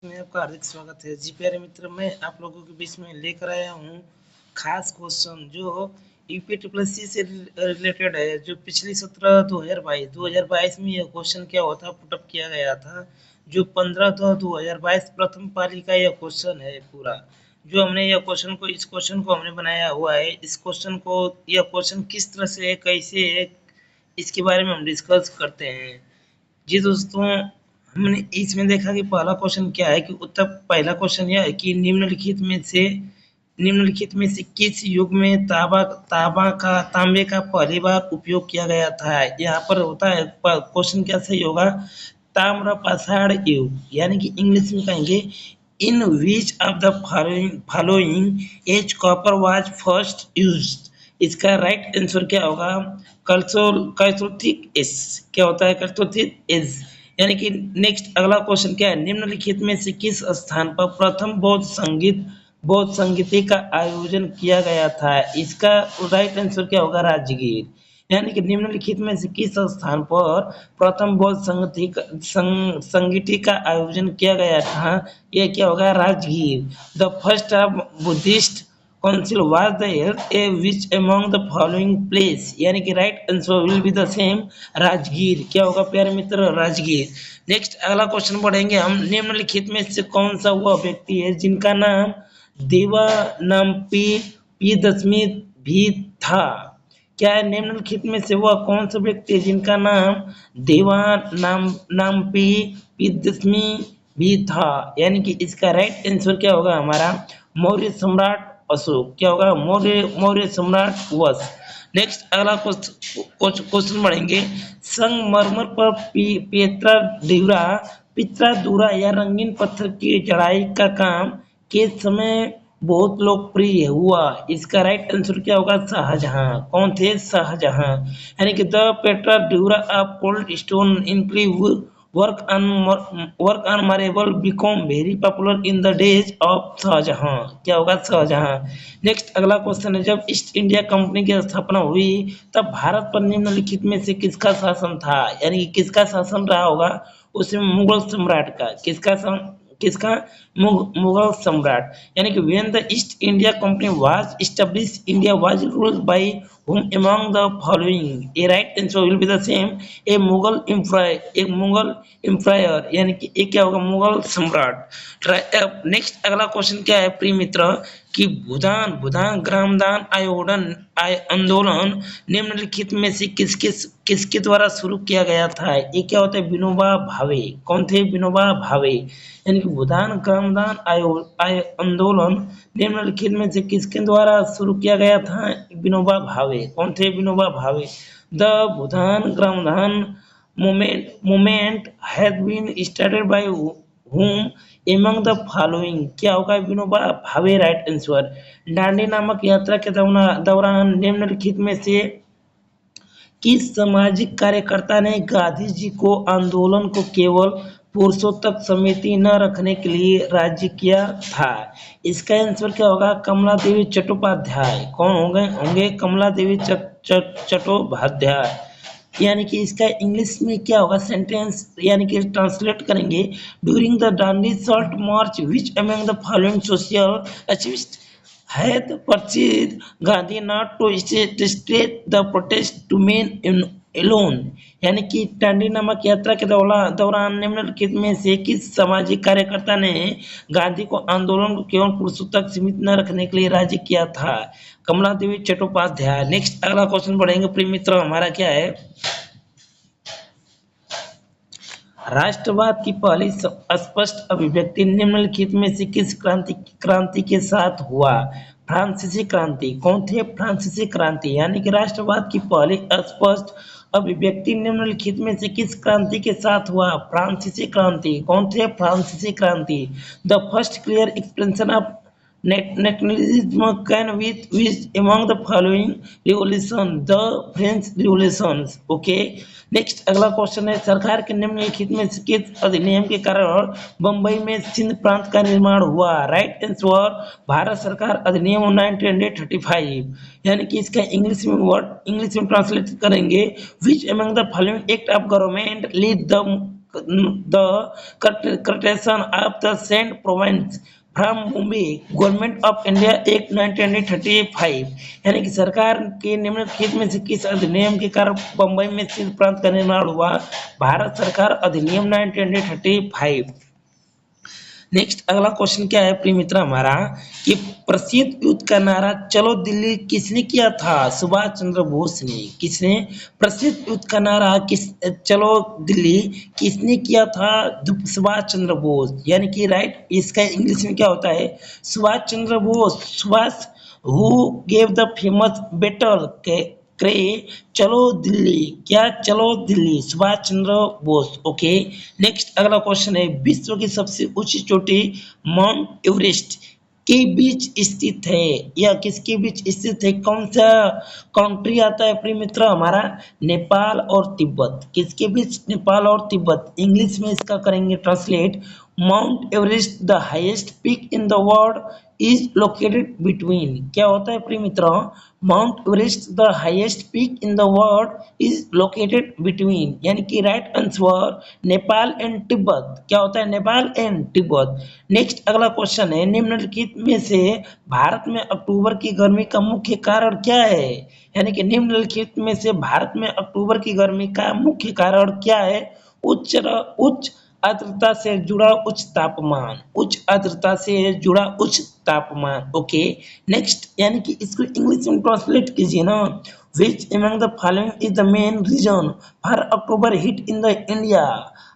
मैं आपका हार्दिक स्वागत है। जी प्यारे मित्र, मैं आप लोगों के बीच में लेकर आया हूँ खास क्वेश्चन जो यूपी ट्रिपल सी से रिलेटेड है। जो पिछली सत्र 2022 में यह क्वेश्चन क्या होता पुटअप किया गया था। जो 15/2/2022 प्रथम पाली का यह क्वेश्चन है पूरा। जो हमने यह क्वेश्चन को इस क्वेश्चन को हमने बनाया हुआ है। इस क्वेश्चन को यह क्वेश्चन किस तरह से है, कैसे है, इसके बारे में हम डिस्कस करते हैं। जी दोस्तों, हमने इसमें देखा कि पहला क्वेश्चन क्या है कि उत्तर पहला क्वेश्चन यह है कि निम्नलिखित में से किस युग में तांबे का पहली बार उपयोग किया गया था। यहाँ पर होता है क्वेश्चन क्या सही होगा, ताम्र पाषाण युग, यानी कि इंग्लिश में कहेंगे in which of the following as copper was first used. इसका राइट आंसर क्या होगा, कैथोलिक एज। क्या होता है कैथोलिक एज, यानी कि नेक्स्ट अगला क्वेश्चन क्या है, निम्नलिखित में से किस स्थान पर प्रथम बौद्ध संगीति का आयोजन किया गया था। इसका राइट आंसर क्या होगा, राजगीर। यानी कि निम्नलिखित में से किस स्थान पर प्रथम बौद्ध संगीति का आयोजन किया गया था, यह क्या होगा, Rajgir. The first of Buddhist council was the held a which among the following place, यानी कि right answer will be the same, Rajgir. क्या होगा प्यारे मित्र, राजगीर। नेक्स्ट अगला क्वेश्चन पढ़ेंगे हम, निम्नलिखित में से कौन सा वह व्यक्ति है जिनका नाम देवानंपी पी दशमी भी था। क्या है, निम्नलिखित में से वह कौन सा व्यक्ति है जिनका नाम देवानंपी पी दशमी भी था। यानी कि इसका राइट आंसर क्या होगा हमारा, मौर्य सम्राट अशोक। क्या होगा, मौर्य सम्राट वश। नेक्स्ट अगला क्वेश्चन पढ़ेंगे, संगमरमर पर पित्रा या रंगीन पत्थर की जड़ाई का काम किस समय बहुत लोकप्रिय हुआ। इसका राइट आंसर क्या होगा, शाहजहां। कौन थे, शाहजहां। यानी कि the pietra dura of cold stone engrave work on marble became very popular in the days of Shah Jahan. क्या होगा, शाहजहां। नेक्स्ट अगला क्वेश्चन है, जब ईस्ट इंडिया कंपनी की स्थापना हुई तब भारत पर निम्नलिखित में से किसका शासन था। यानी कि किसका शासन रहा होगा, उसमें मुगल सम्राट का। किसका मुगल सम्राट। यानी कि when the east India company was establish India was ruled by whom among the following, a right answer will be the same, a Mughal empire. यानी कि ये क्या होगा, मुगल सम्राट। नेक्स्ट अगला क्वेश्चन क्या है प्रिय मित्र, कि भूदान भूदान ग्रामदान आंदोलन निम्नलिखित में से किसके द्वारा शुरू किया गया था। ये क्या होता है, विनोबा भावे। कौन थे, विनोबा भावे। यानी कि भूदान ग्रामदान आंदोलन निम्नलिखित में से किसके द्वारा शुरू किया गया था, विनोबा भावे। कौन थे, Vinoba Bhave. The Bhoodan Gramdan movement has been started by whom among the following। क्या होगा, विनोबा भावे, राइट आंसर। दांडी नामक यात्रा के दौरान निम्नलिखित में से किस सामाजिक कार्यकर्ता ने गांधी जी को आंदोलन को केवल पुरुषों तक सीमित न रखने के लिए राज्य किया था। इसका आंसर क्या होगा, कमला देवी चट्टोपाध्याय। कौन होंगे कमला देवी चट्टोपाध्याय। यानी कि इसका इंग्लिश में क्या होगा सेंटेंस, यानी कि ट्रांसलेट करेंगे, during the Dandi salt march which among the following social activist had pursued Gandhi not to state the protest to men alone। यानी कि दांडी नामक यात्रा के दौरान निम्नलिखित में से किस सामाजिक कार्यकर्ता ने गांधी को आंदोलन को केवल पुरुषों तक सीमित न रखने के लिए राज्य किया था, कमला देवी चट्टोपाध्याय। नेक्स्ट अगला क्वेश्चन पढ़ेंगे प्रिय मित्र, हमारा क्या है, राष्ट्रवाद की पहली स्पष्ट अभिव्यक्ति निम्नलिखित में से किस क्रांति के साथ हुआ। फ्रांसीसी क्रांति। कौन थे, फ्रांसीसी क्रांति। यानी कि राष्ट्रवाद की पहली स्पष्ट अभिव्यक्ति निम्नलिखित में से किस क्रांति के साथ हुआ, फ्रांसीसी क्रांति। कौन थे, फ्रांसीसी क्रांति। The first clear expression of nationalism can with among the following revolution, the French Revolution। Okay. Next अगला क्वेश्चन है, सरकार के निम्नलिखित में से किस अधिनियम के कारण बंबई में सिंध प्रांत का निर्माण हुआ। राइट आंसर, भारत सरकार अधिनियम 1935। यानी कि इसका इंग्लिश में ट्रांसलेट करेंगे, विच among the following act of government lead the the creation of the Saint Province from Mumbai government of India act 1935 यानी कि सरकार के निम्नलिखित में से किस अधिनियम के कारण बम्बई में सिंध प्रांत का निर्माण हुआ? भारत सरकार अधिनियम 1935। नेक्स्ट अगला क्वेश्चन क्या है प्रिय मित्र हमारा कि प्रसिद्ध युद्ध का नारा चलो दिल्ली किसने किया था? सुभाष चंद्र बोस ने। किसने? प्रसिद्ध युद्ध का नारा चलो दिल्ली किसने किया था? सुभाष चंद्र बोस। यानी कि राइट इसका इंग्लिश में क्या होता है? Subhash Chandra Bose. Subhash who gave the famous battle cry चलो दिल्ली। क्या? चलो दिल्ली। सुभाष चंद्र बोस। ओके। नेक्स्ट अगला क्वेश्चन है विश्व की सबसे ऊंची चोटी माउंट एवरेस्ट के बीच स्थित है या किसके बीच स्थित है? कौन सा कंट्री आता है प्रिय मित्र हमारा? नेपाल और तिब्बत। किसके बीच? नेपाल और तिब्बत। इंग्लिश में इसका करेंगे translate. Mount Everest the highest peak in the world is located between. क्या होता है प्रिय मित्र? Mount Everest the highest peak in the world is located between यानी कि right answer Nepal and Tibet. क्या होता है? Nepal and Tibet. नेक्स्ट अगला क्वेश्चन है निम्नलिखित में से भारत में अक्टूबर की गर्मी का मुख्य कारण क्या है? यानी कि निम्नलिखित में से भारत में अक्टूबर की गर्मी का मुख्य कारण क्या है? उच्च आर्द्रता से जुड़ा उच्च तापमान। उच्च आर्द्रता से जुड़ा उच्च तापमान। ओके। नेक्स्ट यानी कि इसको इंग्लिश में ट्रांसलेट कीजिए ना। Which among the following is the main reason for October heat in the India?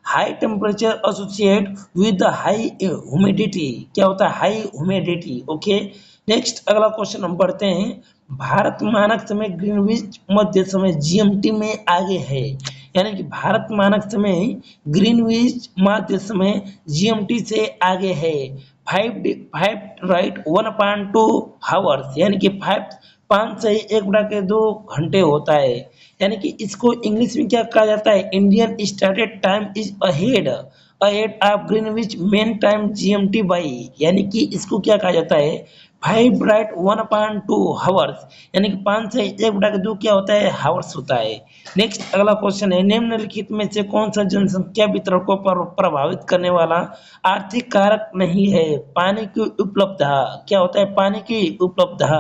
High temperature associated with the high humidity। क्या होता है? High humidity. ओके। नेक्स्ट अगला क्वेश्चन हम पढ़ते हैं भारत मानक समय ग्रीनविच मध्य समय जीएमटी में आगे है। यानी कि भारत मानक समय ग्रीनविच मध्य समय जीएमटी से आगे है। 5 राइट 1.2 हावर्स यानी कि 5 से 1/2 घंटे होता है। यानी कि इसको इंग्लिश में क्या कहा जाता है? Indian standard time is ahead of Greenwich main time GMT by. यानी कि इसको क्या कहा जाता है? 5 राइट 1.2 हावर्स यानी कि 5 से 1/2 क्या होता है? हावर्स होता है। नेक्स्ट अगला क्वेश्चन है निम्नलिखित में से कौन सा जनसंख्या वितरण को प्रभावित करने वाला आर्थिक कारक नहीं है? पानी की उपलब्धता। क्या होता है? पानी की उपलब्धता।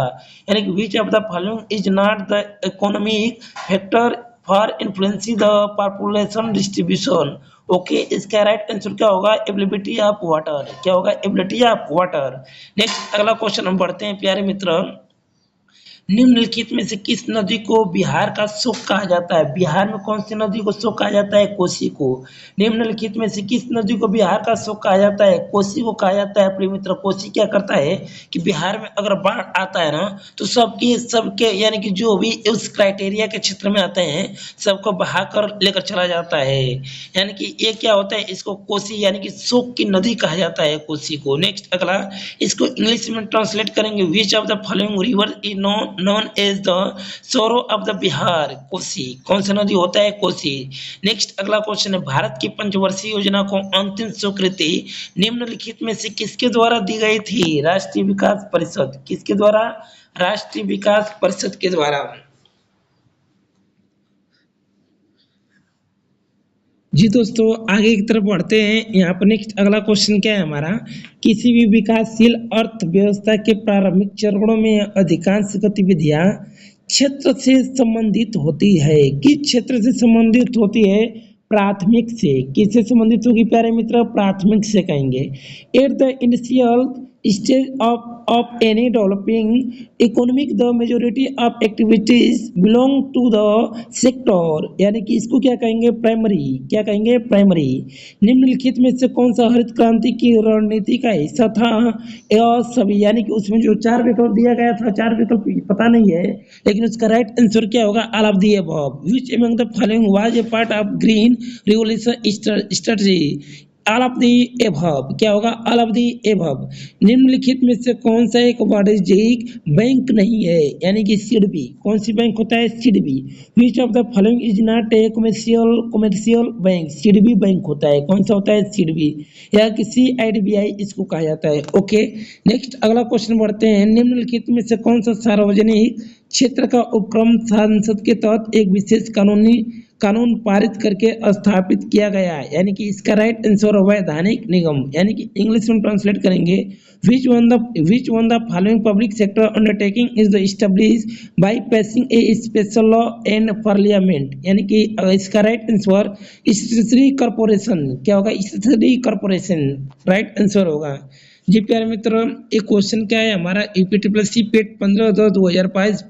यानी कि विच of the following is not the economic factor for influencing the population distribution. Okay. इसका राइट आंसर क्या होगा? Ability of water. क्या होगा? Ability of water. नेक्स्ट अगला क्वेश्चन हम पढ़ते हैं प्यारे मित्र निम्नलिखित में से किस नदी को बिहार का शोक कहा जाता है? बिहार में कौन सी नदी को शोक कहा जाता है? कोसी को। निम्नलिखित में से किस नदी को बिहार का शोक कहा जाता है? कोसी को कहा जाता है प्रिय मित्र। कोसी क्या करता है कि बिहार में अगर बाढ़ आता है ना तो सबके यानी कि जो भी उस क्राइटेरिया के क्षेत्र में आते हैं सबको बहाकर लेकर चला जाता है। यानी कि ये क्या होता है? इसको कोसी यानी कि शोक की नदी कहा जाता है कोसी को। नेक्स्ट अगला इसको इंग्लिश में ट्रांसलेट करेंगे विच of the following river is known as the sorrow of the Bihar. Kosi. कौन सा नदी होता है? कोसी। नेक्स्ट अगला क्वेश्चन है भारत की पंचवर्षीय योजना को अंतिम स्वीकृति निम्नलिखित में से किसके द्वारा दी गई थी? राष्ट्रीय विकास परिषद। किसके द्वारा? राष्ट्रीय विकास परिषद के द्वारा। जी दोस्तों आगे की तरफ बढ़ते हैं। यहाँ पर नेक्स्ट अगला क्वेश्चन क्या है हमारा? किसी भी विकासशील अर्थव्यवस्था के प्रारंभिक चरणों में अधिकांश गतिविधियां क्षेत्र से संबंधित होती है। किस क्षेत्र से संबंधित होती है? प्राथमिक से। किससे संबंधित होगी प्यारे मित्र? प्राथमिक से कहेंगे। At the initial stage of any developing economic the majority of activities belong to the sector। यानी कि इसको क्या कहेंगे? प्राइमरी। क्या कहेंगे? प्राइमरी। निम्नलिखित में से कौन सा हरित क्रांति की रणनीति का हिस्सा था? यह सभी। यानी कि उसमें जो 4 विकल्प दिया गया था 4 विकल्प पता नहीं है लेकिन उसका राइट आंसर क्या होगा? All of the above. Which among the following was a part of green revolution strategy? All of the above. क्या होगा? All of the above. निम्नलिखित में से कौन सा एक वाणिज्यिक बैंक नहीं है? यानी कि सीडबी। कौन सी बैंक होता है? SIDBI. Which of the following is not a commercial bank? SIDBI bank होता है। कौन सा होता है? सीडबी। या किसी आईडीबीआई इसको कहा जाता है। ओके। नेक्स्ट अगला क्वेश्चन बढ़ते हैं निम्नलिखित में से कौन सा सार्वजनिक क्षेत्र का उपक्रम संसद के तहत एक विशेष कानून पारित करके स्थापित किया गया, यानी कि इसका राइट आंसर होगा वैधानिक निगम, यानी कि इंग्लिश में ट्रांसलेट करेंगे which one the following public sector undertaking is the established by passing a special law and parliament, यानी कि इसका राइट आंसर स्त्री कॉर्पोरेशन क्या होगा, स्त्री कॉर्पोरेशन राइट आंसर होगा। जी प्यारे मित्रों, एक क्वेश्चन क्या है हमारा यूपीटीपीएससी पेट 15/2022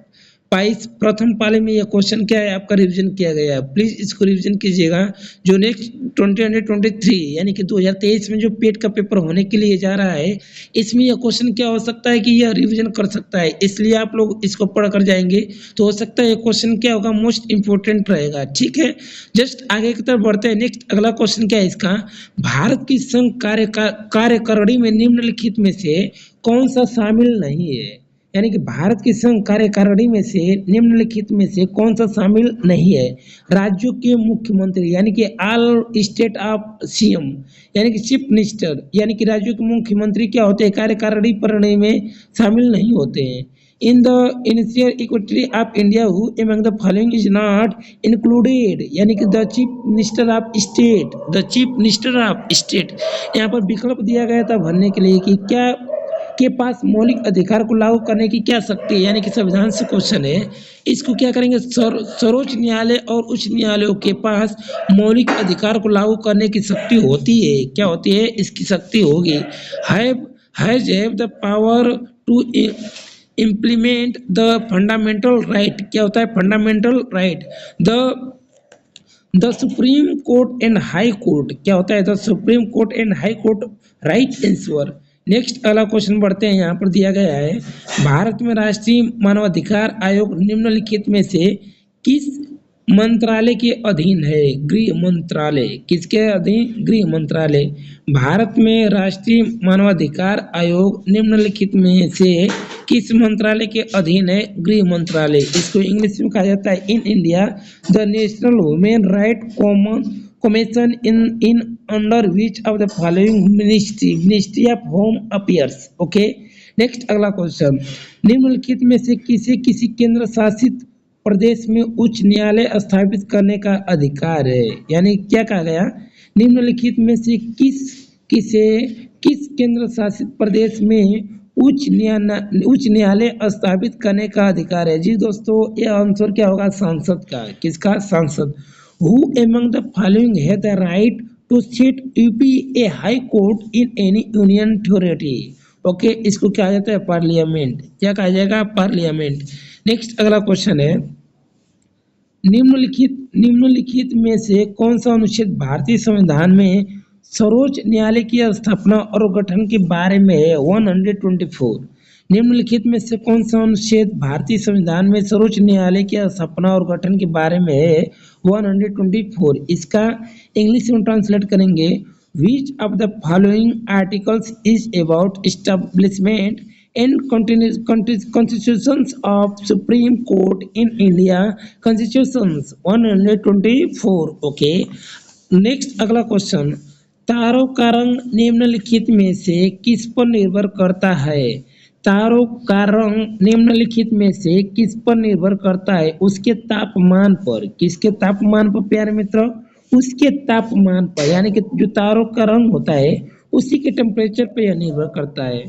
प्रथम पाली में यह क्वेश्चन क्या है आपका रिवीजन किया गया है, प्लीज इसको रिवीजन कीजिएगा। जो नेक्स्ट 2023 यानी कि 2023 में जो पेट का पेपर होने के लिए जा रहा है, इसमें यह क्वेश्चन क्या हो सकता है कि यह रिवीजन कर सकता है, इसलिए आप लोग इसको पढ़ कर जाएंगे तो हो सकता है यह क्वेश्चन क्या होगा, मोस्ट इंपोर्टेंट रहेगा। ठीक है, जस्ट आगे की तरफ बढ़ते हैं। नेक्स्ट अगला क्वेश्चन क्या है इसका, भारत की संघ कार्यकारिणी में निम्नलिखित में से कौन सा शामिल नहीं है, यानी कि भारत की संघ कार्यकारिणी में से निम्नलिखित में से कौन सा शामिल नहीं है। राज्यों के मुख्यमंत्री यानी कि ऑल स्टेट ऑफ सीएम यानी कि चीफ मिनिस्टर यानी कि राज्यों के मुख्यमंत्री क्या होते हैं, कार्यकारिणी प्रणाली में शामिल नहीं होते हैं। In the initial equity of India who among the following is not included, यानी कि the chief minister of state, the chief minister of state. यहाँ पर विकल्प दिया गया था भरने के लिए कि क्या के पास मौलिक अधिकार को लागू करने की क्या शक्ति है, यानी कि संविधान से क्वेश्चन है। इसको क्या करेंगे, सर्वोच्च न्यायालय और उच्च न्यायालयों के पास मौलिक अधिकार को लागू करने की शक्ति होती है, क्या होती है, इसकी शक्ति होगी। Have the power to implement the fundamental right, क्या होता है fundamental right. The supreme court and high court क्या होता है, the supreme court and high court right answer. Next अगला क्वेश्चन बढ़ते हैं, यहाँ पर दिया गया है भारत में राष्ट्रीय मानवाधिकार आयोग निम्नलिखित में से किस मंत्रालय के अधीन है, गृह मंत्रालय, किसके अधीन, गृह मंत्रालय। भारत में राष्ट्रीय मानवाधिकार आयोग निम्नलिखित में से किस मंत्रालय के अधीन है, गृह मंत्रालय। इसको इंग्लिश में कहा जाता है in India the national human right commission in under which of the following ministry of home affairs. Okay, next अगला क्वेश्चन, निम्नलिखित में से किसी केंद्र शासित प्रदेश में उच्च न्यायालय स्थापित करने का अधिकार है, यानी क्या कहा गया, निम्नलिखित में से किस केंद्र शासित प्रदेश में उच्च न्यायालय स्थापित करने का अधिकार है। जी दोस्तों, यह आंसर क्या होगा, सांसद का, किसका, सांसद। Who among the following have the right to set UP a high court in any union territory? Okay, इसको क्या जाता है, पार्लियामेंट, क्या कहा जाएगा, पार्लियामेंट। नेक्स्ट अगला क्वेश्चन है, निम्नलिखित में से कौन सा अनुच्छेद भारतीय संविधान में सर्वोच्च न्यायालय की स्थापना और गठन के बारे में है, 124। निम्नलिखित में से कौन सा अनुच्छेद भारतीय संविधान में सर्वोच्च न्यायालय की स्थापना और गठन के बारे में है, 124। इसका इंग्लिश में ट्रांसलेट करेंगे, विच of the following articles is about establishment and constitutions of supreme court in India, constitutions 124। Okay, next अगला क्वेश्चन, तारों का रंग निम्नलिखित में से किस पर निर्भर करता है। तारों का रंग निम्नलिखित में से किस पर निर्भर करता है, उसके तापमान पर, किसके तापमान पर प्यारे मित्रों, उसके तापमान पर, यानी कि जो तारों का रंग होता है उसी के टेम्परेचर पर यह निर्भर करता है।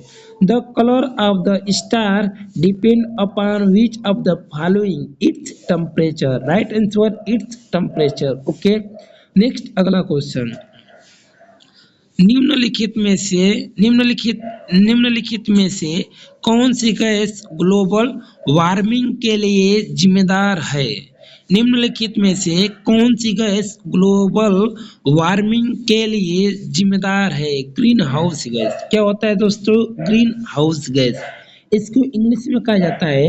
The colour of the star depend upon which of the following, its temperature, right answer its temperature. Okay, next अगला क्वेश्चन, निम्नलिखित में से कौन सी गैस ग्लोबल वार्मिंग के लिए जिम्मेदार है। निम्नलिखित में से कौन सी गैस ग्लोबल वार्मिंग के लिए जिम्मेदार है, ग्रीन हाउस गैस। क्या होता है दोस्तों, ग्रीन हाउस गैस। इसको इंग्लिश में कहा जाता है,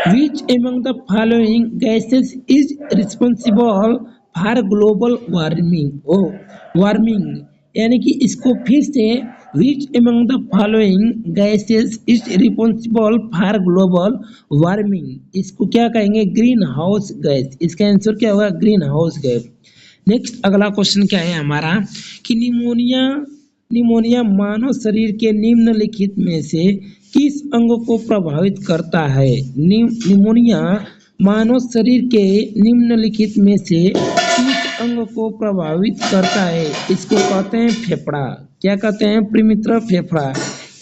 which among the following gases is responsible for global warming, यानी कि इसको फिर से, which among the following gases is responsible for global warming, इसको क्या कहेंगे, ग्रीन हाउस गैस। इसका आंसर क्या होगा, ग्रीन हाउस गैस। नेक्स्ट अगला क्वेश्चन क्या है हमारा, कि निमोनिया मानव शरीर के निम्नलिखित में से किस अंग को प्रभावित करता है। निमोनिया मानव शरीर के निम्नलिखित में से अंग को प्रभावित करता है इसको कहते हैं फेफड़ा। क्या कहते हैं प्रिय मित्र? फेफड़ा।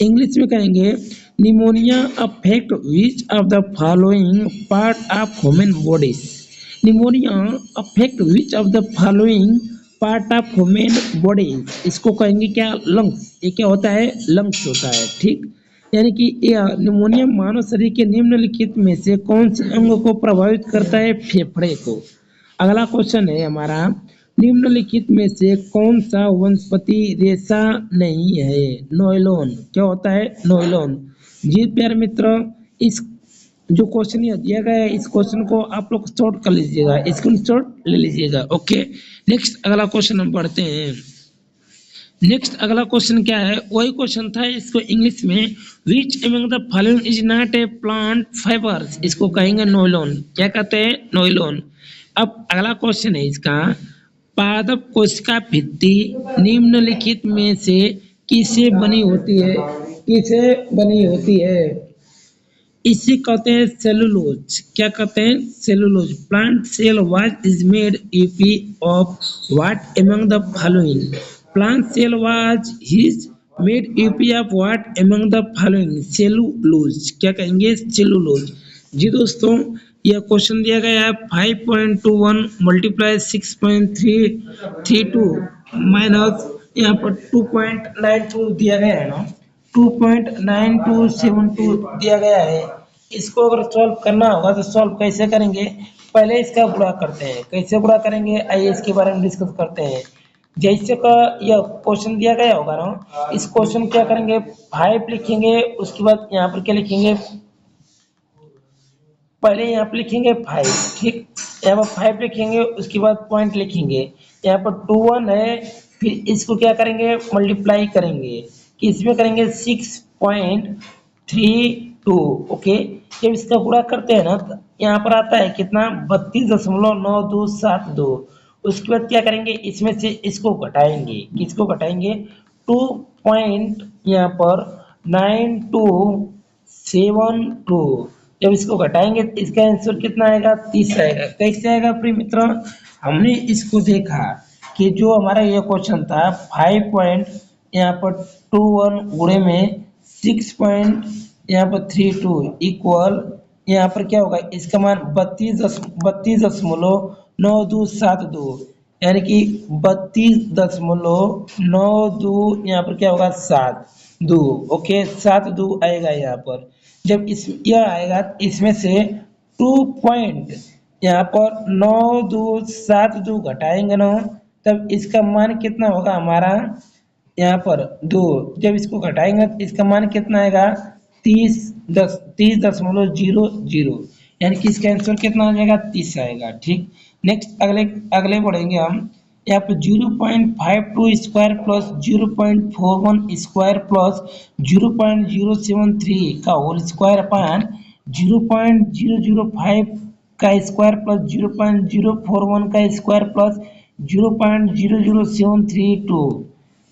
इंग्लिश में कहेंगे pneumonia affect which of the following part of human bodies. Pneumonia affect which of the following part of human bodies, इसको कहेंगे क्या? लंग्स। ये क्या होता है? लंग्स होता है। ठीक, यानी कि यह निमोनिया मानव शरीर के निम्नलिखित में से कौन से अंग को प्रभावित करता है? फेफड़े को। अगला क्वेश्चन है हमारा, निम्नलिखित में से कौन सा वनस्पति रेशा नहीं है? नॉयलॉन। क्या होता है? नॉयलॉन। जी प्यारे मित्र, इस जो क्वेश्चन ये दिया गया है इस क्वेश्चन को आप लोग शॉर्ट कर लीजिएगा, स्क्रीनशॉट ले लीजिएगा। ओके, नेक्स्ट अगला क्वेश्चन हम पढ़ते हैं। नेक्स्ट अगला क्वेश्चन क्या है? वही क्वेश्चन था, इसको इंग्लिश में which among the following is not A plant fibres, इसको कहेंगे नॉयलॉन। क्या कहते हैं? नॉयलॉन। अब अगला क्वेश्चन है इसका, पादप कोशिका भित्ति निम्नलिखित में से किससे बनी होती है? किससे बनी होती है? इसे कहते हैं सेलुलोज। क्या कहते हैं? Cellulose. Plant cell was is made up of what among the following? Plant cell was his made up of what among the following? Cellulose. क्या कहेंगे? सेलुलोज। जी दोस्तों, यह क्वेश्चन दिया गया है 5.21 मल्टीप्लाई 6.332 माइनस यहाँ पर 2.92 दिया गया है ना, 2.9272 दिया गया है। इसको अगर सॉल्व करना होगा तो सॉल्व कैसे करेंगे? पहले इसका गुणा करते हैं। कैसे गुणा करेंगे आइए इसके बारे में डिस्कस करते हैं। जैसे का यह क्वेश्चन दिया गया होगा ना, इस क्वेश्चन क्या करेंगे? 5 लिखेंगे, उसके बाद यहाँ पर क्या लिखेंगे? पहले यहाँ पर लिखेंगे 5। ठीक, यहाँ पर 5 लिखेंगे, उसके बाद पॉइंट लिखेंगे। यहाँ पर 21 है, फिर इसको क्या करेंगे? मल्टीप्लाई करेंगे। इसमें करेंगे 6.32। ओके, जब इसका गुणा करते हैं ना तो यहाँ पर आता है कितना? 32.9272। उसके बाद क्या करेंगे? इसमें से इसको घटाएंगे। किसको घटाएंगे? 2 पॉइंट यहाँ पर 9272। जब इसको घटाएंगे तो इसका आंसर कितना आएगा? 30 आएगा। कैसे आएगा प्रिय मित्र? हमने इसको देखा कि जो हमारा ये क्वेश्चन था 5 पॉइंट यहाँ पर 21 गुणे में 6 पॉइंट यहाँ पर 32 इक्वल यहाँ पर क्या होगा? इसका मान 32.9272, यानी कि 32.92 यहाँ पर क्या होगा? 72। ओके, 72 आएगा यहाँ पर। जब इस यह आएगा इसमें से 2 पॉइंट यहाँ पर 9272 घटाएंगे ना, तब इसका मान कितना होगा हमारा? यहाँ पर 2। जब इसको घटाएंगे तो इसका मान कितना आएगा? 30.00, यानी कि इसका आंसर कितना आ जाएगा? 30 आएगा। ठीक, नेक्स्ट अगले बढ़ेंगे हम। यहाँ पर 0.52 स्क्वायर प्लस 0.41 स्क्वायर प्लस 0.073 का होल स्क्वायर अपान 0.005 का स्क्वायर प्लस 0.041 का स्क्वायर प्लस 0.00732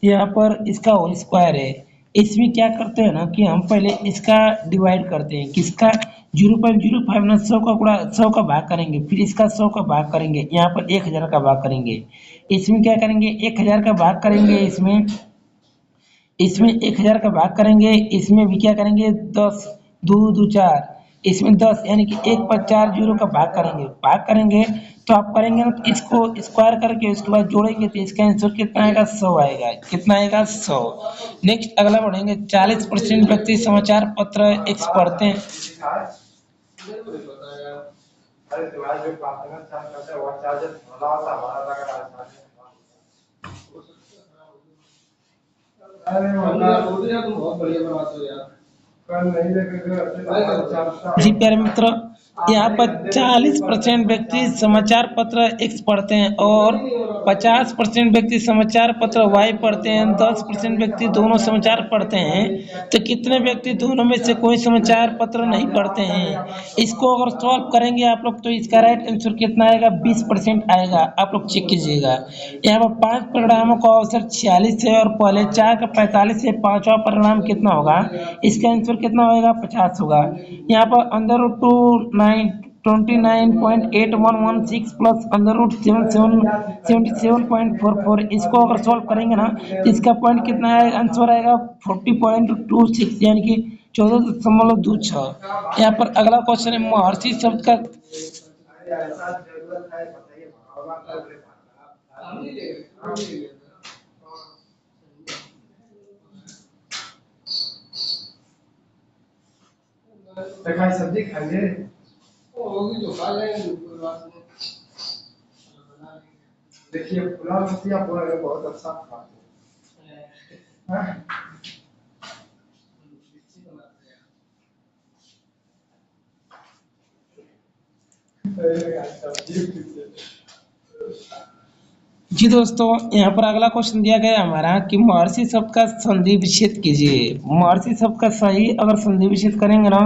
यहाँ पर इसका होल स्क्वायर है। इसमें क्या करते हैं ना कि हम पहले इसका डिवाइड करते हैं। किसका? 0.05 ना 100 का गुणा 100 का भाग करेंगे, फिर इसका 100 का भाग करेंगे, यहाँ पर 1000 का भाग करेंगे। इसमें क्या करेंगे? 1000 का भाग करेंगे। इसमें 1000 का भाग करेंगे। इसमें भी क्या करेंगे? 10 2 2 4, इसमें 10, यानी कि 1 पर 4 जीरो का भाग करेंगे तो आप करेंगे ना, तो इसको स्क्वायर करके उसके बाद जोड़ेंगे तो इसका आंसर कितना आएगा? 100 आएगा। कितना आएगा? 100। नेक्स्ट अगला बढ़ेंगे। 40% व्यक्ति समाचार पत्र X पढ़ते हैं। जी प्यारे मित्र, यहाँ पर 40% व्यक्ति समाचार पत्र X पढ़ते हैं और 50% व्यक्ति समाचार पत्र Y पढ़ते हैं, 10% व्यक्ति दोनों समाचार पढ़ते हैं। तो कितने व्यक्ति दोनों में से कोई समाचार पत्र नहीं पढ़ते हैं? इसको अगर सॉल्व करेंगे आप लोग तो इसका राइट आंसर कितना आएगा? 20% आएगा। आप लोग चेक कीजिएगा। यहाँ पर 5 परिणामों का अवसर 46 है और पहले 4 का 45 है। 5वां परिणाम कितना होगा? इसका आंसर कितना होगा? 50 होगा। यहाँ पर under root 29.8116 plus under root 77.44। इसको अगर सॉल्व करेंगे ना तो इसका पॉइंट कितना आएगा, आंसर आएगा 40.26 यानी कि 14.26। यहाँ पर अगला क्वेश्चन है महर्षि शब्द का सब्जी खाइए। होगी तो खा लेंगे कोई बात नहीं। देखिए पुलाव रोटी आप बोल रहे हो बहुत अच्छा खाते हैं। हाँ? जी दोस्तों, यहाँ पर अगला क्वेश्चन दिया गया है हमारा कि महर्षि शब्द का संधि विच्छेद कीजिए। महर्षि शब्द का सही अगर संधि विच्छेद करेंगे ना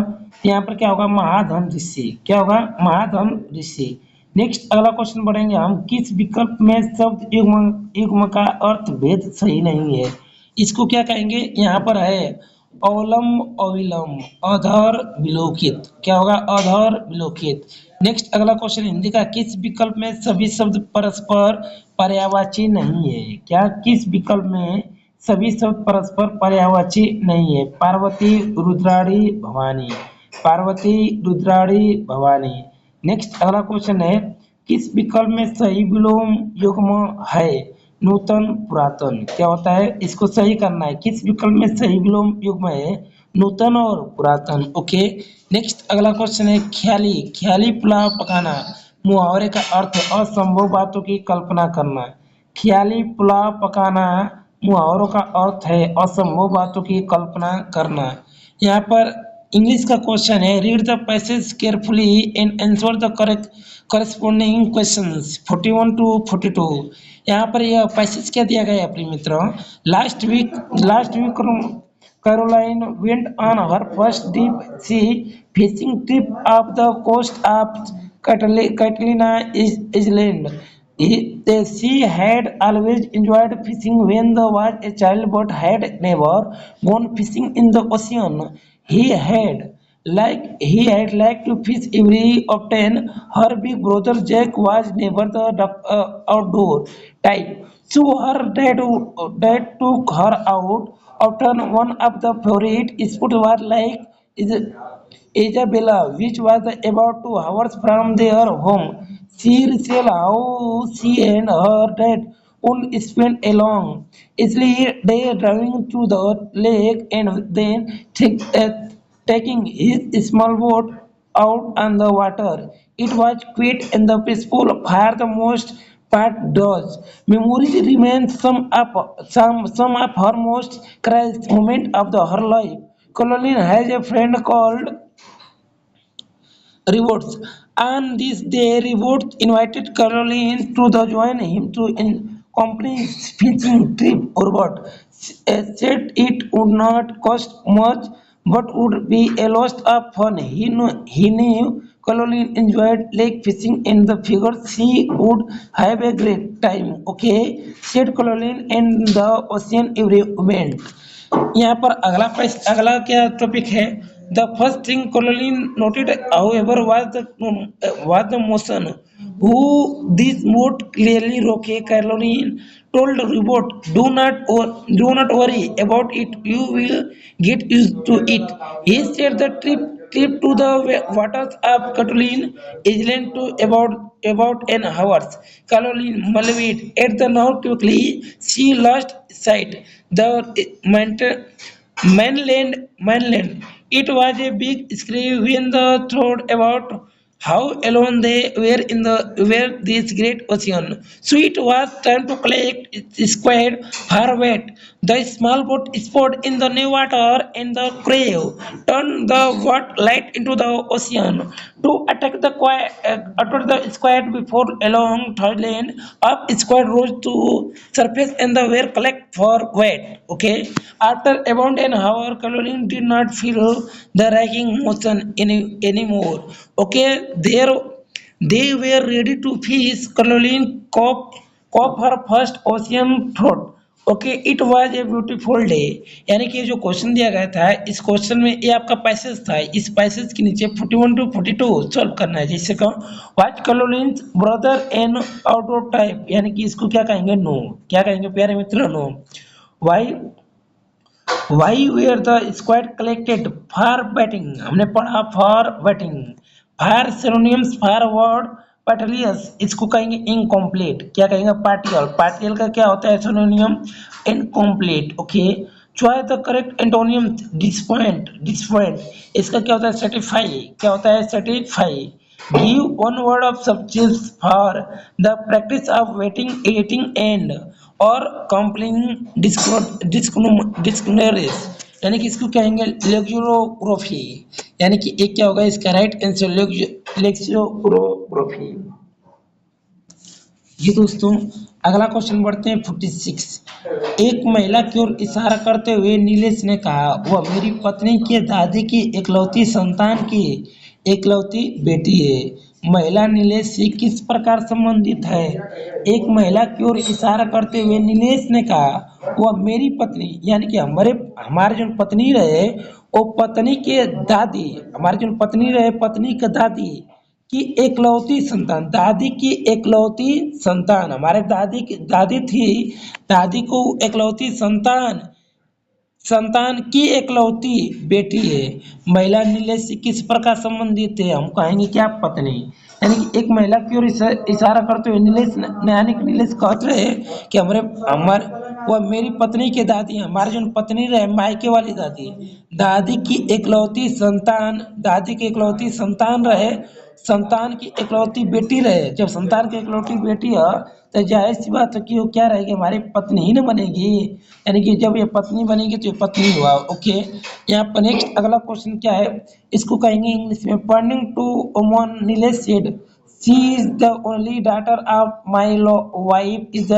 तो यहाँ पर क्या होगा, महाधन ऋषि। क्या होगा, महाधन ऋषि। नेक्स्ट अगला क्वेश्चन बढ़ेंगे हम, किस विकल्प में शब्द युग्म युग्म का अर्थ भेद सही नहीं है। इसको क्या कहेंगे, यहाँ पर है अवलंब अविलंब अधर विलोकित। क्या होगा, अधर विलोकित। नेक्स्ट अगला क्वेश्चन हिंदी का, किस विकल्प में सभी शब्द परस्पर पर्यायवाची नहीं है। क्या, किस विकल्प में सभी शब्द परस्पर पर्यायवाची नहीं है। पार्वती रुद्राणी भवानी, पार्वती रुद्राणी भवानी। नेक्स्ट अगला क्वेश्चन है, किस विकल्प में सही विलोम युग्म है। नूतन पुरातन। क्या होता है, इसको सही करना है, किस विकल्प में सही विलोम युग्म है, नूतन और पुरातन। ओके। नेक्स्ट अगला क्वेश्चन है, ख्याली ख्याली पुलाव पकाना। मुहावरे का अर्थ असंभव बातों की कल्पना करना। ख्याली पुलाव पकाना मुहावरों का अर्थ है असंभव बातों की कल्पना करना। यहाँ पर इंग्लिश का क्वेश्चन है, read the passage carefully and answer the correct corresponding questions 41 to 42। यहाँ पर यह पैसेज क्या दिया गया है प्रिय मित्रों, last week Caroline went on her first deep sea fishing trip off the coast of Catalina Island. She had always enjoyed fishing when was a child but had never gone fishing in the ocean. He had liked to fish every often. Her big brother Jack was never the outdoor type, so her dad took her out. Often one of the favorite spots was like Isabella, which was about 2 hours from their home. She recalled how she and her dad would spend a long, easily day driving to the lake and then taking his small boat out on the water. It was quiet and the peaceful for the most part does. Memories remain some of her most cherished moment of her life. Caroline has a friend called Rewards. On this day, Rewards invited Caroline to join him to in company's fishing trip. Robert said it would not cost much, but would be a lot of fun. He knew Caroline enjoyed lake fishing and the figured she would have a great time. Okay, said Caroline, and the ocean every event. यहाँ पर अगला क्या topic है, the first thing Caroline noted however was the motion who this mood clearly roke. Caroline told Robot, do not worry about it, you will get used to it. He said the trip to the waters of Cataline Island to about an hour. Caroline marveled at the now quickly she lost sight the mainland. It was a big scream when the thought about how alone they were this great ocean. So it was time to collect its squad far wet. The small boat spot in the new water and the crew turned the boat light into the ocean to attack the squad before a long thailand of squad rose to surface and the were collect for wet. Okay. After about an hour, Caroline did not feel the racking motion anymore. Okay, they were ready to fish. Caroline caught her first ocean trout. Okay, it was a beautiful day. यानी कि जो question दिया गया था, इस question में ये आपका पैसेज था, इस पैसेज के नीचे 41 टू 42 सॉल्व करना है। जैसे का what Collins brother an outdoor type, यानी कि इसको क्या कहेंगे, नो। क्या कहेंगे प्यारे मित्रों, no. Why why were the squad collected for batting, हमने पढ़ा for batting. Fire synonyms for word partials, इसको कहेंगे इनकम्प्लीट। क्या कहेंगे, पार्टियल। पार्टियल का क्या होता है synonym, incomplete. Okay, choice the correct antonym, disappoint. Disappoint इसका क्या होता है, सेटिफाई। क्या होता है, satisfy. Give one word of subjects for the practice of waiting eating and और कंप्लेनिंग डिस्क्रिमिनेरिस, यानी कि इसको कहेंगे लेक्सिकोग्राफी। यानी कि एक क्या होगा इसका राइट आंसर, लेक्सिकोग्राफी। जी दोस्तों, अगला क्वेश्चन बढ़ते हैं 46। एक महिला की ओर इशारा करते हुए नीलेश ने कहा, वह मेरी पत्नी के दादी की इकलौती संतान की इकलौती बेटी है। महिला नीलेश से किस प्रकार संबंधित है। एक महिला की ओर इशारा करते हुए नीलेश ने कहा, वह मेरी पत्नी, यानी कि हमारे जो पत्नी रहे, वो पत्नी के दादी, हमारी जो पत्नी रहे, पत्नी के दादी की एकलौती संतान, दादी की एकलौती संतान, हमारे दादी की दादी थी, दादी को एकलौती संतान, संतान की एकलौती बेटी है। महिला नीलेश से किस प्रकार संबंधित है, हम कहेंगे क्या, पत्नी। यानी कि एक महिला की ओर इशारा करते हुए नीलेश, यानी कि नीलेश कहते रहे कि हमारे हमारे वह मेरी पत्नी के दादी हैं, हमारे जो पत्नी रहे, मायके वाली दादी, दादी की एकलौती संतान, दादी की एकलौती संतान रहे, संतान की एकलौती बेटी रहे। जब संतान की एकलौती बेटी है तो जाहिर सी बात है कि वो क्या रहेगी, हमारी पत्नी ही ना बनेगी। यानी कि जब ये पत्नी बनेगी तो ये पत्नी हुआ। ओके, यहाँ पर नेक्स्ट अगला क्वेश्चन क्या है, इसको कहेंगे इंग्लिश में, pointing to woman Nilesh said, she is the only daughter of my wife is the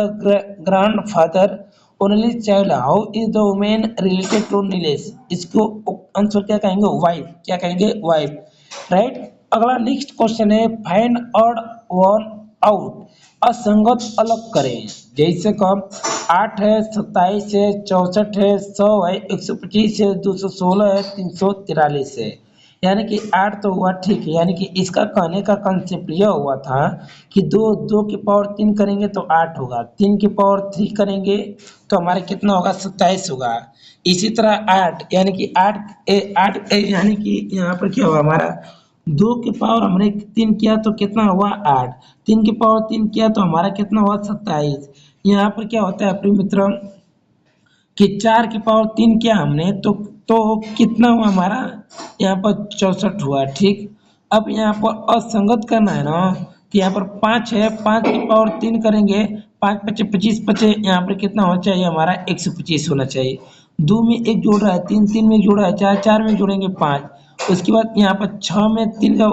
grandfather only child, how is the women related to Nilesh. इसको आंसर क्या कहेंगे, वाइफ। क्या कहेंगे, वाइफ, राइट। अगला नेक्स्ट क्वेश्चन है, फाइंड ऑड वन आउट, असंगत अलग करें। जैसे कम 8 है, 27 है, 64 है, 100 है, 125 है, 216 है, 343 है। यानी कि 8 तो हुआ, ठीक है। यानी कि इसका कहने का कंसेप्ट यह हुआ था कि दो की पावर 3 करेंगे तो 8 होगा, 3 की पावर 3 करेंगे तो हमारे कितना होगा, 27 होगा। इसी तरह 8, यानी कि 8 यानी कि यहाँ पर क्या होगा हमारा, 2 की पावर हमने 3 किया तो कितना हुआ, 8। 3 की पावर 3 किया तो हमारा कितना हुआ, 27। यहाँ पर क्या होता है प्रिय मित्रों कि 4 की पावर 3 किया हमने तो कितना हुआ हमारा, यहाँ पर 64 हुआ, ठीक। अब यहाँ पर असंगत करना है ना, तो यहाँ पर 5 है, 5 की पावर 3 करेंगे, 5 पचे 25 बचे, यहाँ पर कितना होना चाहिए हमारा, 125 होना चाहिए। 2 में 1 जोड़ रहा है, 3 3 में जोड़ रहा है, 4 4 में जोड़ेंगे 5। उसके बाद यहाँ पर 6 में 3 का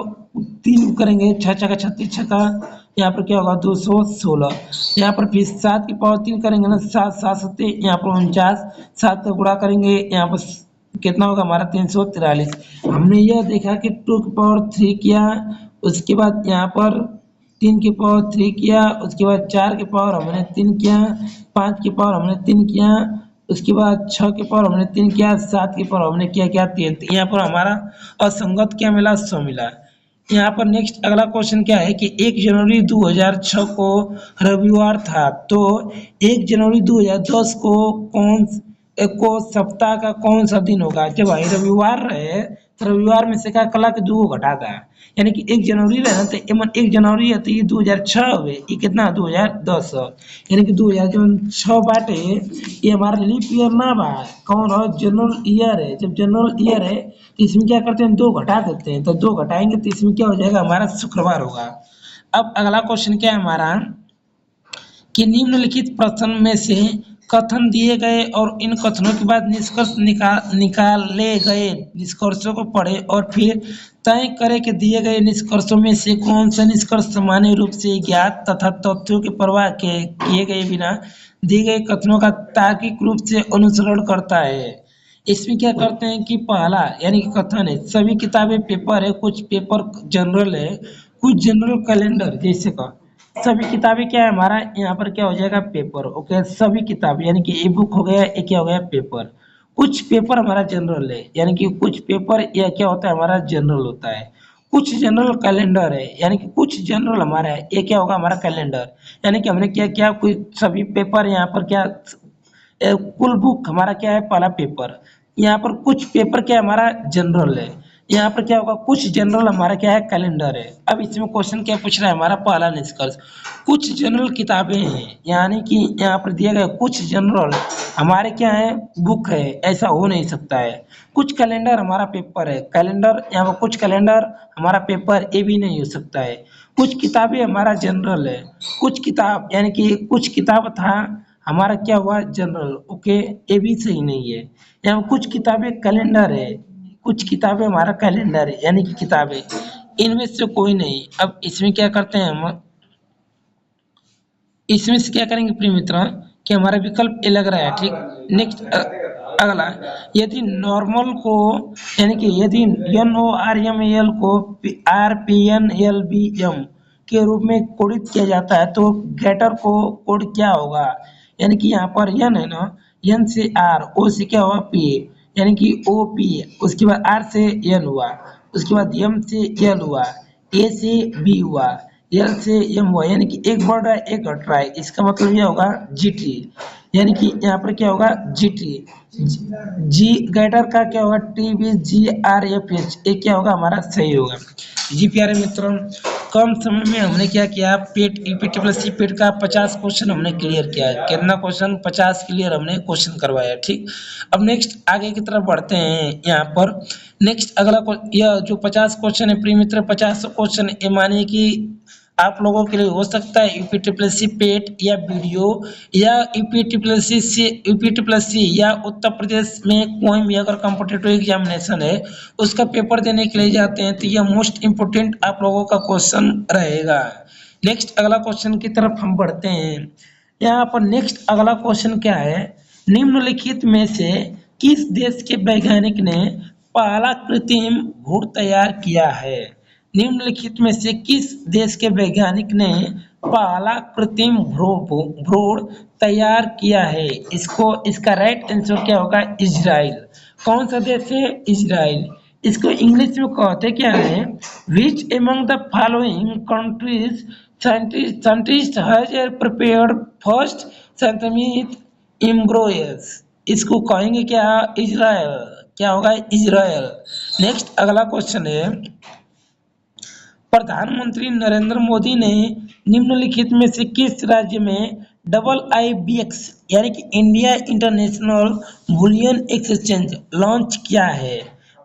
3 करेंगे, 6 छक्का 36 छक्का, यहाँ पर क्या होगा, 216। यहाँ पर फिर 7 की पावर 3 करेंगे ना, 7 7 सत्ते, यहाँ पर 49, 7 का गुणा करेंगे, यहाँ पर कितना होगा हमारा, 343। हमने यह देखा कि 2 की पावर 3 किया, उसके बाद यहाँ पर 3 की पावर 3 किया, उसके बाद 4 की पावर हमने 3 किया, 5 की पावर हमने 3 किया, उसके बाद 6 की पावर हमने 3 किया, 7 की पावर हमने किया क्या, 3। यहाँ पर हमारा असंगत क्या मिला, 100 मिला। यहाँ पर नेक्स्ट अगला क्वेश्चन क्या है कि 1 जनवरी 2006 को रविवार था, तो 1 जनवरी 2010 को सप्ताह का कौन सा दिन होगा। जब भाई रविवार रहे तो रविवार में से क्या कला के 2 घटा था, यानी कि 1 जनवरी रहे तो 1 जनवरी है तो ये 2006 हुए, ये कितना 2010, यानी कि 2006 बाटे, ये हमारा लीप ईयर ना बा, कौन हो, जनरल ईयर है। जब जनरल ईयर है तो इसमें क्या करते हैं, 2 घटा देते हैं, तो 2 घटाएंगे तो इसमें क्या हो जाएगा हमारा, शुक्रवार होगा। अब अगला क्वेश्चन क्या है हमारा कि निम्नलिखित प्रश्न में से कथन दिए गए और इन कथनों के बाद निष्कर्ष निकाले गए निष्कर्षों को पढ़ें और फिर तय करें कि दिए गए निष्कर्षों में से कौन सा निष्कर्ष सामान्य रूप से ज्ञात तथा तथ्यों की परवाह किए गए बिना दिए गए कथनों का तार्किक रूप से अनुसरण करता है। इसमें क्या करते हैं कि पहला यानी कि कथन है, सभी किताबें पेपर है, कुछ पेपर जनरल है, कुछ जनरल कैलेंडर जैसे का सभी किताबें क्या है हमारा यहाँ पर क्या हो जाएगा पेपर। ओके, सभी किताब यानी कि ई बुक हो गया, एक क्या हो गया पेपर। कुछ पेपर हमारा जनरल है, यानी कि कुछ पेपर या क्या होता है हमारा जनरल होता है। कुछ जनरल कैलेंडर है, यानी कि कुछ जनरल हमारा है, ये क्या होगा हमारा कैलेंडर। यानी कि हमने क्या किया, कोई सभी पेपर यहाँ पर क्या कुल बुक हमारा क्या है पहला पेपर। यहाँ पर कुछ पेपर क्या हमारा जनरल है, यहाँ पर क्या होगा कुछ जनरल हमारा क्या है कैलेंडर है। अब इसमें क्वेश्चन क्या पूछ रहा है हमारा पहला निष्कर्ष, कुछ जनरल किताबें हैं, यानी कि यहाँ पर दिया गया कुछ जनरल हमारे क्या है बुक है, ऐसा हो नहीं सकता है। कुछ कैलेंडर हमारा पेपर है, कैलेंडर यहाँ पर कुछ कैलेंडर हमारा पेपर, ये भी नहीं हो सकता है। कुछ किताबें हमारा जनरल है, कुछ किताब यानी कि कुछ किताब था हमारा क्या हुआ जनरल। ओके, ये भी सही नहीं है। यहाँ कुछ किताबें कैलेंडर है, कुछ किताबें हमारा कैलेंडर है, यानी कि किताबें, इनमें से कोई नहीं। अब इसमें क्या करते हैं हम, इसमें से क्या करेंगे प्रिय मित्र कि हमारा विकल्प ए लग रहा है, ठीक। नेक्स्ट अगला, यदि नॉर्मल को यानी कि यदि NORML को RPNLBM के रूप में कोडित किया जाता है तो गेटर को कोड क्या होगा। यानी कि यहाँ पर एन है ना, एन से आर, ओ से क्या हुआ पी, यानी कि ओ पी, उसके बाद आर से एन हुआ, उसके बाद एम से एल हुआ, ए से बी हुआ, एल से एम हुआ, यानी कि एक बढ़ रहा है एक घट रहा है, इसका मतलब यह होगा जीटी। यानी कि यहाँ पर क्या होगा जीटी, जी गैटर का क्या होगा TBGRFH, ये क्या होगा हमारा सही होगा। जी प्यारे मित्रों, कम समय में हमने क्या किया, पेट यूपीट्रिपल सी पेट का 50 क्वेश्चन हमने क्लियर किया है। कितना क्वेश्चन, 50 क्लियर हमने क्वेश्चन करवाया, ठीक। अब नेक्स्ट आगे की तरफ बढ़ते हैं। यहाँ पर नेक्स्ट अगला यह जो 50 क्वेश्चन है प्रिय मित्र, 50 क्वेश्चन ये मानिए कि आप लोगों के लिए हो सकता है यूपीट्रिपल पेट या वीडियो, या यूपीट्रिपल या उत्तर प्रदेश में कोई भी अगर कॉम्पिटिटिव एग्जामिनेशन है उसका पेपर देने के लिए जाते हैं तो यह मोस्ट इम्पोर्टेंट आप लोगों का क्वेश्चन रहेगा। नेक्स्ट अगला क्वेश्चन की तरफ हम बढ़ते हैं। यहाँ पर नेक्स्ट अगला क्वेश्चन क्या है, निम्नलिखित में से किस देश के वैज्ञानिक ने पहला कृत्रिम भ्रूण तैयार किया है। निम्नलिखित में से किस देश के वैज्ञानिक ने पहला कृत्रिम भ्रूण तैयार किया है। इसका राइट आंसर क्या होगा, इजराइल। कौन सा देश है, इजराइल। इसको इंग्लिश में कहते क्या है, which among the following countries scientist has prepared first संक्रमित एम्ब्रियोस। इसको कहेंगे क्या, इजराइल। क्या होगा, इजराइल। नेक्स्ट अगला क्वेश्चन है, प्रधानमंत्री नरेंद्र मोदी ने निम्नलिखित में से किस राज्य में IIBX यानी कि India international bullion exchange launch किया है।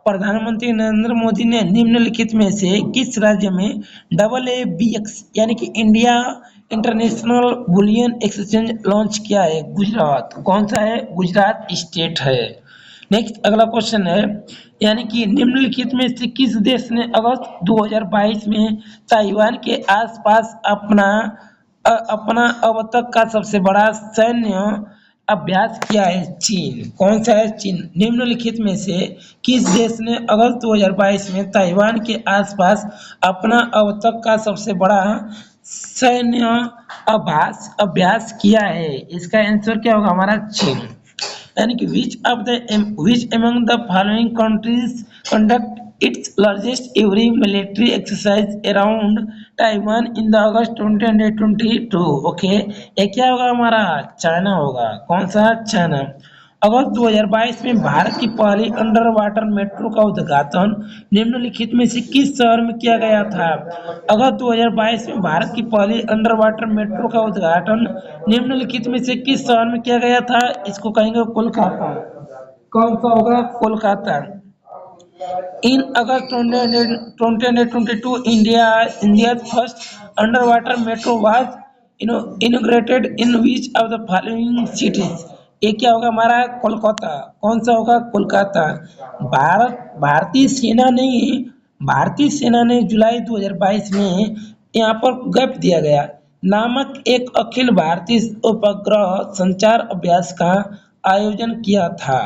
प्रधानमंत्री नरेंद्र मोदी ने निम्नलिखित में से किस राज्य में IIBX यानी कि India international bullion exchange launch किया है। गुजरात। कौन सा है, गुजरात स्टेट है। नेक्स्ट अगला क्वेश्चन है, यानी कि निम्नलिखित में से किस देश ने अगस्त 2022 में ताइवान के आसपास अपना अब तक का सबसे बड़ा सैन्य अभ्यास किया है, चीन। कौन सा है, चीन। निम्नलिखित में से किस देश ने अगस्त 2022 में ताइवान के आसपास अपना अब तक का सबसे बड़ा सैन्य अभ्यास किया है। इसका आंसर क्या होगा हमारा, चीन। यानी कि which among the following countries conduct its largest ever military exercise around Taiwan in the August 2022। Okay, ये क्या होगा हमारा, चाइना होगा। कौन सा, चाइना। अगस्त 2022 में भारत की पहली अंडर वाटर मेट्रो का उद्घाटन निम्नलिखित में से किस शहर में किया गया था। अगस्त 2022 में भारत की पहली अंडर वाटर मेट्रो का उद्घाटन निम्नलिखित में से किस शहर में किया गया था। इसको कहेंगे कोलकाता। कौन सा होगा, Kolkata. In August 2022, India's first underwater metro was inaugurated in which of the following cities? ये क्या होगा हमारा, कोलकाता। कौन सा होगा, कोलकाता। भारतीय सेना ने जुलाई 2022 में यहाँ पर गैप दिया गया नामक एक अखिल भारतीय उपग्रह संचार अभ्यास का आयोजन किया था।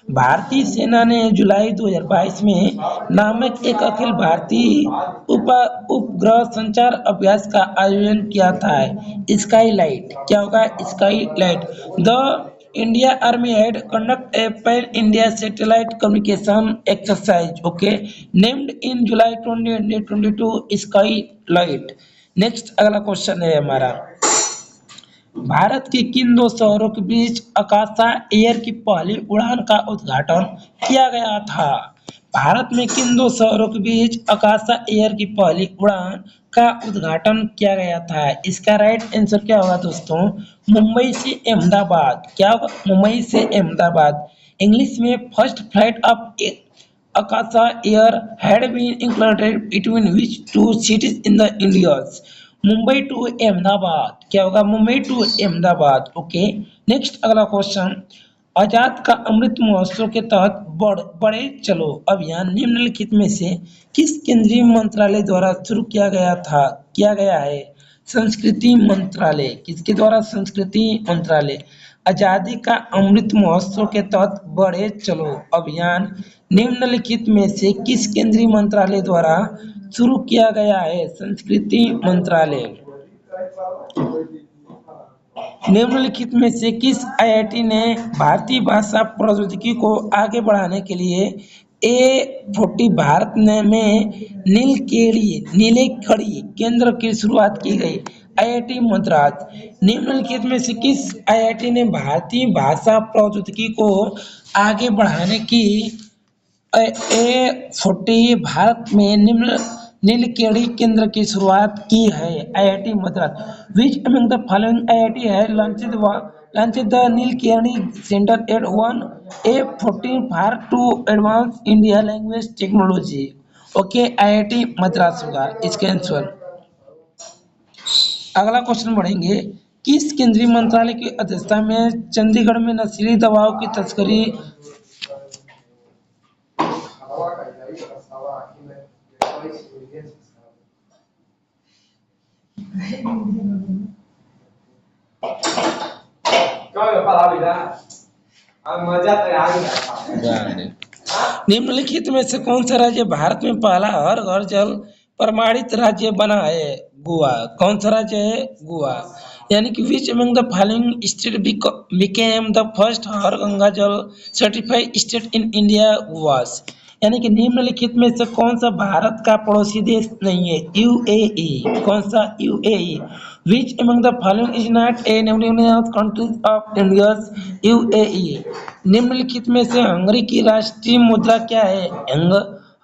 भारतीय सेना ने जुलाई 2022 में नामक एक अखिल भारतीय उप उपग्रह संचार अभ्यास का आयोजन किया था। स्काई लाइट क्या होगा? Sky light. The India army had conduct a pan India satellite communication exercise, okay, named in July 2022 sky light. Next अगला क्वेश्चन है हमारा, भारत के किन दो शहरों के बीच आकाशा एयर की पहली उड़ान का उद्घाटन किया गया था? भारत में किन दो शहरों के बीच आकाशा एयर की पहली उड़ान का उद्घाटन किया गया था? इसका राइट आंसर क्या होगा दोस्तों? मुंबई से अहमदाबाद। क्या होगा? मुंबई से अहमदाबाद। इंग्लिश में first flight of Akasa Air had been included between which two cities in the Indias? Mumbai to Ahmedabad. क्या होगा? Mumbai to Ahmedabad. Okay. Next अगला क्वेश्चन, आजाद का अमृत महोत्सव के तहत बड़े चलो अभियान निम्नलिखित में से किस केंद्रीय मंत्रालय द्वारा शुरू किया गया था? किया गया है? संस्कृति मंत्रालय। किसके द्वारा? संस्कृति मंत्रालय। आजादी का अमृत महोत्सव के तहत बढ़े चलो अभियान निम्नलिखित में से किस केंद्रीय मंत्रालय द्वारा शुरू किया गया है? संस्कृति मंत्रालय। निम्नलिखित में से किस आईआईटी ने भारतीय भाषा प्रौद्योगिकी को आगे बढ़ाने के लिए A40 भारत में नीलकेणी केंद्र की शुरुआत की गई? आईआईटी मद्रास। निम्नलिखित में से किस आईआईटी ने भारतीय भाषा प्रौद्योगिकी को आगे बढ़ाने की A40 भारत में नीलकेणी केंद्र की शुरुआत की है? IIT Madras. Which among the following IIT है launched the Nilekani centre at one A40 for to advance India language technology? Okay, IIT Madras होगा इसका आंसर। अगला क्वेश्चन बढ़ेंगे, किस केंद्रीय मंत्रालय की अध्यक्षता में चंडीगढ़ में नशीली दवाओं की तस्करी निम्नलिखित में से कौन सा राज्य भारत में पहला हर घर जल प्रमाणित राज्य बना है? गोवा। कौन सा राज्य है? गोवा। यानी कि which among the following state became the first Har Ganga Jal certified state in India? Goa. यानी कि निम्नलिखित में से कौन सा भारत का पड़ोसी देश नहीं है? यूएई। कौन सा? UAE. Which among the following is not A union countries of India? UAE. निम्नलिखित में से हंगरी की राष्ट्रीय मुद्रा क्या है?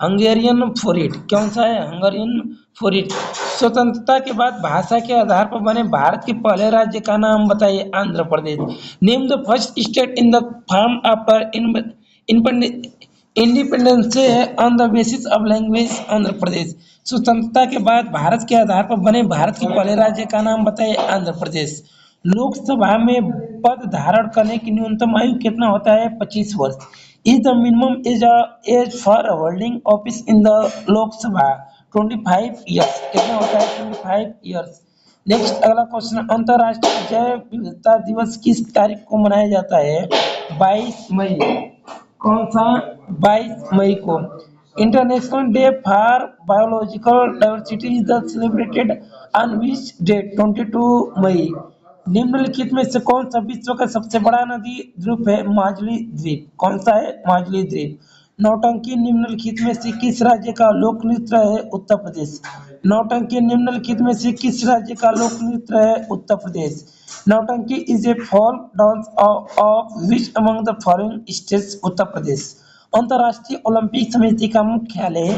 हंगेरियन फोरिट। कौन सा है? हंगेरियन फोरिट। स्वतंत्रता के बाद भाषा के आधार पर बने भारत के पहले राज्य का नाम बताइए? Andhra Pradesh. Name the first state in the form after independence on the basis of language? Andhra Pradesh. स्वतंत्रता के बाद भारत के आधार पर बने भारत के पहले राज्य का नाम बताइए? आंध्र प्रदेश। लोकसभा में पद धारण करने की न्यूनतम आयु कितना होता है? 25 वर्ष। Is the minimum age for holding office in the Lok Sabha? 25 years. कितना होता है? 25 ईयर्स। नेक्स्ट अगला क्वेश्चन, अंतरराष्ट्रीय जैव विविधता दिवस किस तारीख को मनाया जाता है? 22 मई। कौन सा? 22 मई को। International day for biological diversity is the celebrated on which date? 22 मई। निम्नलिखित में से कौन सा विश्व का सबसे बड़ा नदी द्वीप है? माजुली द्वीप। कौन सा है? माजुली द्वीप। नौटंकी निम्नलिखित में से किस राज्य का लोक नृत्य है? उत्तर प्रदेश। नौटंकी निम्नलिखित में से किस राज्य का लोक नृत्य है? Uttar Pradesh. Nautanki is a folk dance of which among the following states? Uttar Pradesh. अंतर्राष्ट्रीय ओलंपिक समिति का मुख्यालय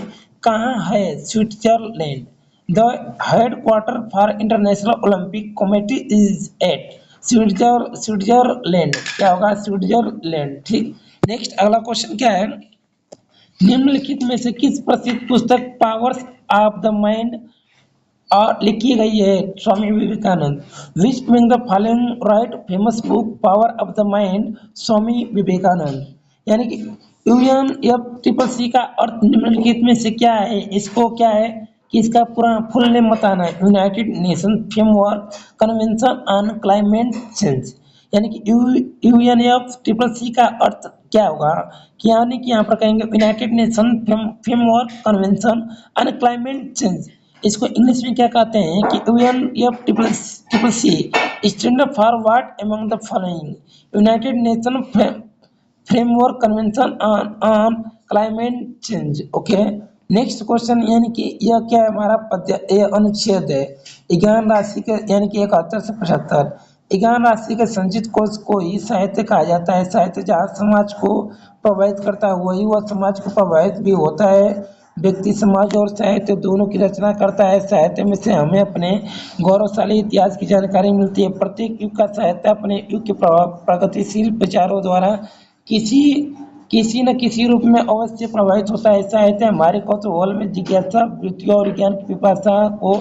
कहाँ है? Switzerland. The headquarter for international Olympic committee is at Switzerland. क्या होगा? स्विट्जरलैंड। ठीक। नेक्स्ट अगला क्वेश्चन क्या है, निम्नलिखित में से किस प्रसिद्ध पुस्तक पावर्स ऑफ द माइंड और लिखी गई है? Swami Vivekananda. Which among the following write famous book power of the mind? Swami Vivekananda. यानी कि UNFCCC का अर्थ निम्नलिखित में से क्या है? इसको क्या है कि इसका पूरा फुल नेम बताना है। United nation framework convention on climate change. यानी कि UNFCCC का अर्थ क्या होगा कि यानी कि यहाँ पर कहेंगे United nation framework convention on climate change. इसको इंग्लिश में क्या कहते हैं कि UNFCCC standard for what among the following United nation framework convention on climate change. Okay, next question यानी कि यह क्या है हमारा पद्य ये अनुच्छेद है ज्ञान राशि के यानी कि 71 से 75। ज्ञान राशि के संचित कोष को ही साहित्य कहा जाता है। साहित्य जहाँ समाज को प्रभावित करता है वही वह समाज को प्रभावित भी होता है। व्यक्ति समाज और साहित्य दोनों की रचना करता है। साहित्य में से हमें अपने गौरवशाली इतिहास की जानकारी मिलती है। प्रत्येक युग का साहित्य अपने युग के प्रगतिशील विचारों द्वारा किसी किसी न किसी रूप में अवश्य प्रभावित होता है। साहित्य हमारे कौतूहल में जिज्ञासा वृत्ति और ज्ञान की पिपासा को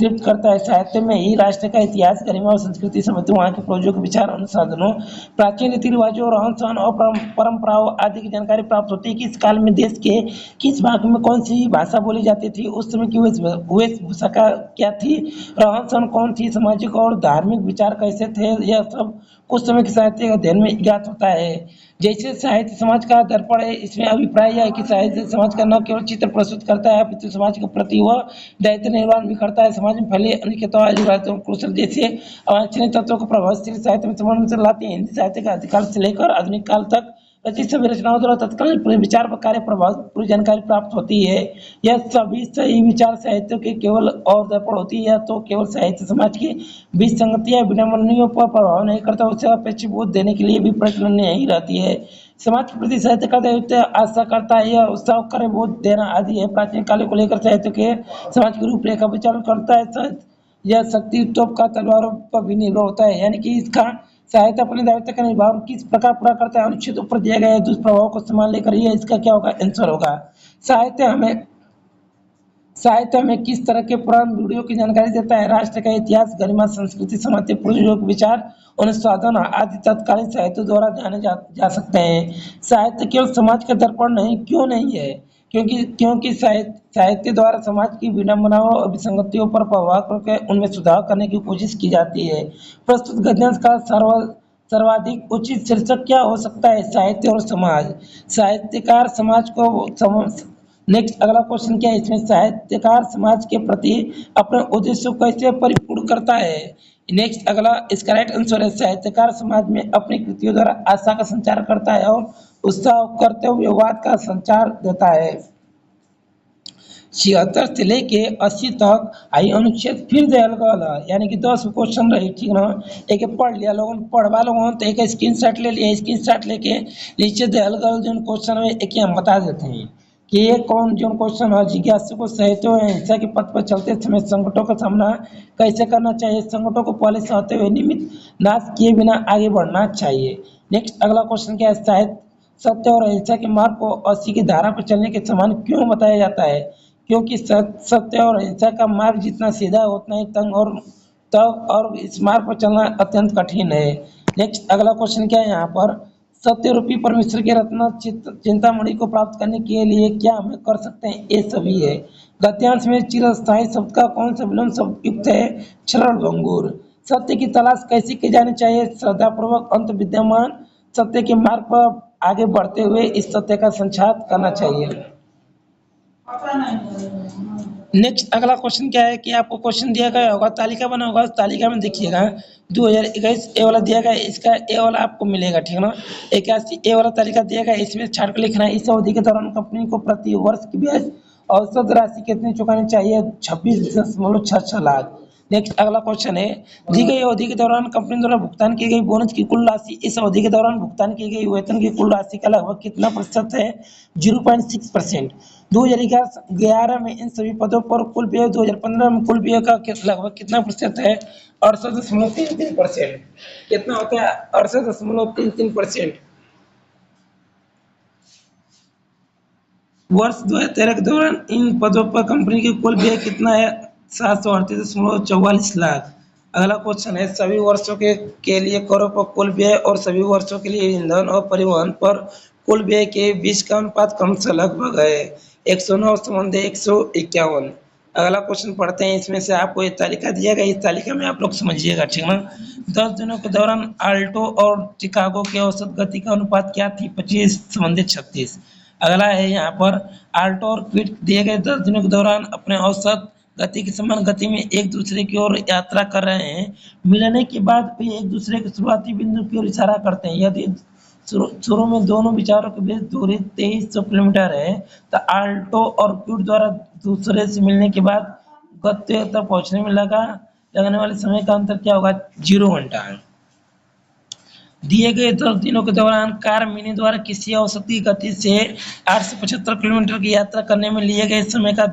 तृप्त करता है। साहित्य में ही राष्ट्र का इतिहास गरिमा और संस्कृति समृद्धि वहाँ के पूर्वजों के विचार अनुसाधनों प्राचीन रीति रिवाजों रहन सहन और परंपराओं आदि की जानकारी प्राप्त होती है। किस काल में देश के किस भाग में कौन सी भाषा बोली जाती थी, उस समय की वेशभूषा क्या थी, रहन सहन कौन थी, सामाजिक और धार्मिक विचार कैसे थे, यह सब उस समय के साहित्य अध्ययन में ज्ञात होता है। जैसे साहित्य समाज का दर्पण है, इसमें अभिप्राय यह है कि साहित्य समाज का न केवल चित्र प्रस्तुत करता है अपितु समाज के प्रति वह दायित्व निर्वहन भी करता है। समाज में फैले अनिश्चितताओं कुशल जैसे अवांछनीय तत्वों को प्रभावशाली साहित्य में समन्वय से लाते हैं। हिंदी साहित्य का आदिकाल से लेकर आधुनिक काल तक रचित सभी रचनाओं द्वारा तत्कालीन पूरे विचार पर कार्य प्रभाव पूरी जानकारी प्राप्त होती है। यह सभी सही विचार साहित्य के केवल और दर्पण होती है, तो केवल साहित्य समाज की विसंगतियां विडंबनाओं पर प्रभाव नहीं करता, उसे अपेक्षित बोध देने के लिए भी प्रचलन नहीं रहती है। समाज के प्रति साहित्य का दायित्व आशा करता है, यह उत्साह करे बोध देना आदि है। प्राचीन काल को लेकर साहित्य के समाज की रूपरेखा विचार करता है। यह शक्ति तोप का तलवारों पर भी निर्भर होता है, यानी कि इसका साहित्य अपने दायित्व का निर्वाह किस प्रकार पूरा करता है अनुच्छेद ऊपर दिया गया है। दुष्प्रभाव को सम्मान लेकर ये इसका क्या होगा आंसर होगा। साहित्य हमें किस तरह के पुराण वीडियो की जानकारी देता है। राष्ट्र का इतिहास गरिमा संस्कृति समाज पूर्वजों के विचार अनुसाधन आदि तत्कालीन साहित्य द्वारा जाने जा सकते हैं। साहित्य केवल समाज का दर्पण नहीं क्यों नहीं है, क्योंकि साहित्य द्वारा समाज की विडंबनाओं और विसंगतियों पर प्रभाव करके उनमें सुधार करने की कोशिश की जाती है। प्रस्तुत गद्यांश का सर्वाधिक उचित शीर्षक क्या हो सकता है, साहित्य और समाज। साहित्यकार समाज को नेक्स्ट अगला क्वेश्चन क्या है इसमें, साहित्यकार समाज के प्रति अपने उद्देश्य को कैसे परिपूर्ण करता है। नेक्स्ट अगला इसका राइट आंसर है साहित्यकार समाज में अपनी कृतियों द्वारा आशा का संचार करता है और उत्साह करते हुए वाद का संचार देता है। 76 से लेके 80 तक आई अनुच्छेद फिर दिया गया, यानी कि 10 क्वेश्चन रही, ठीक ना। एक पढ़ लिया लोगों पढ़वा लोगों तो एक स्क्रीनशॉट ले लिया, स्क्रीनशॉट लेके नीचे दिया गया जो क्वेश्चन है एक हम बता देते हैं कि ये कौन जो क्वेश्चन है। जिज्ञासु को साहित्य और हिंसा के पथ पर चलते समय संकटों का सामना कैसे करना चाहिए, संकटों को पहले सहते हुए निमित्त नाश किए बिना आगे बढ़ना चाहिए। नेक्स्ट अगला क्वेश्चन क्या है, साहित्य सत्य और अहिंसा के मार्ग को 80 की धारा पर चलने के समान क्यों बताया जाता है, क्योंकि सत्य और अहिंसा का मार्ग जितना सीधा है उतना ही तंग और इस मार्ग पर चलना अत्यंत कठिन है। नेक्स्ट अगला क्वेश्चन क्या है यहाँ पर, सत्य रूपी परमेश्वर के रत्न चिंतामणि को प्राप्त करने के लिए क्या हमें कर सकते हैं, ये सभी है। गद्यांश में चिरस्थायी शब्द का कौन सा विलोम शब्द युक्त है, क्षरण भंगुर। सत्य की तलाश कैसी की जानी चाहिए, श्रद्धापूर्वक अंत विद्यमान सत्य के मार्ग पर आगे बढ़ते हुए इस सत्य का संचार करना चाहिए। नेक्स्ट अगला क्वेश्चन क्या है कि आपको क्वेश्चन दिया गया होगा, तालिका बना होगा, तालिका में देखिएगा 2021 ए वाला दिया गया, इसका ए वाला आपको मिलेगा, ठीक है ना। 81 ए वाला तालिका दिया गया, इसमें छाट कर लिखना है। इस अवधि के दौरान कंपनी को प्रति वर्ष की ब्याज औसत राशि कितनी चुकानी चाहिए, 26.66 लाख। नेक्स्ट अगला क्वेश्चन है, दी गई अवधि के दौरान कंपनी द्वारा भुगतान की गई बोनस की कुल राशि इस अवधि के दौरान भुगतान की गई वेतन की कुल राशि का लगभग कितना प्रतिशत है, 0.6%। 2011 में इन सभी पदों पर कुल व्यय 2015 में कुल व्यय का लगभग कितना प्रतिशत है, 68.33%। कितना होता है, 68.33%। वर्ष 2013 के दौरान इन पदों पर कंपनी की कुल व्यय कितना है, 738.44 लाख। अगला क्वेश्चन है, सभी वर्षों के लिए करों पर कुल व्यय और सभी वर्षों के लिए ईंधन और परिवहन पर कुल व्यय के बीच का अनुपात कम से लगभग है 109 संबंध 151। अगला क्वेश्चन पढ़ते हैं। इसमें से आपको एक तालिका दिया गया, इस तालिका में आप लोग समझिएगा, ठीक ना। 10 दिनों के दौरान आल्टो और चिकागो की औसत गति का अनुपात क्या थी? 25 संबंधित 36। अगला है यहाँ पर आल्टो और क्विड दिए गए 10 दिनों के दौरान अपने औसत गति के समान गति में एक दूसरे की ओर यात्रा कर रहे हैं। मिलने के बाद वे एक दूसरे के शुरुआती बिंदु की ओर इशारा करते हैं। यदि शुरू में दोनों विचारों के बीच दूरी 2300 किलोमीटर है, तो आल्टो और क्विड द्वारा दूसरे से मिलने के बाद गंतव्य तक पहुंचने में लगने वाले समय का अंतर क्या होगा? 0 घंटा। दिए गए 10 दिनों के दौरान कार मिनी द्वारा किसी औसत की गति से 875 किलोमीटर की यात्रा करने में लिए गए समय का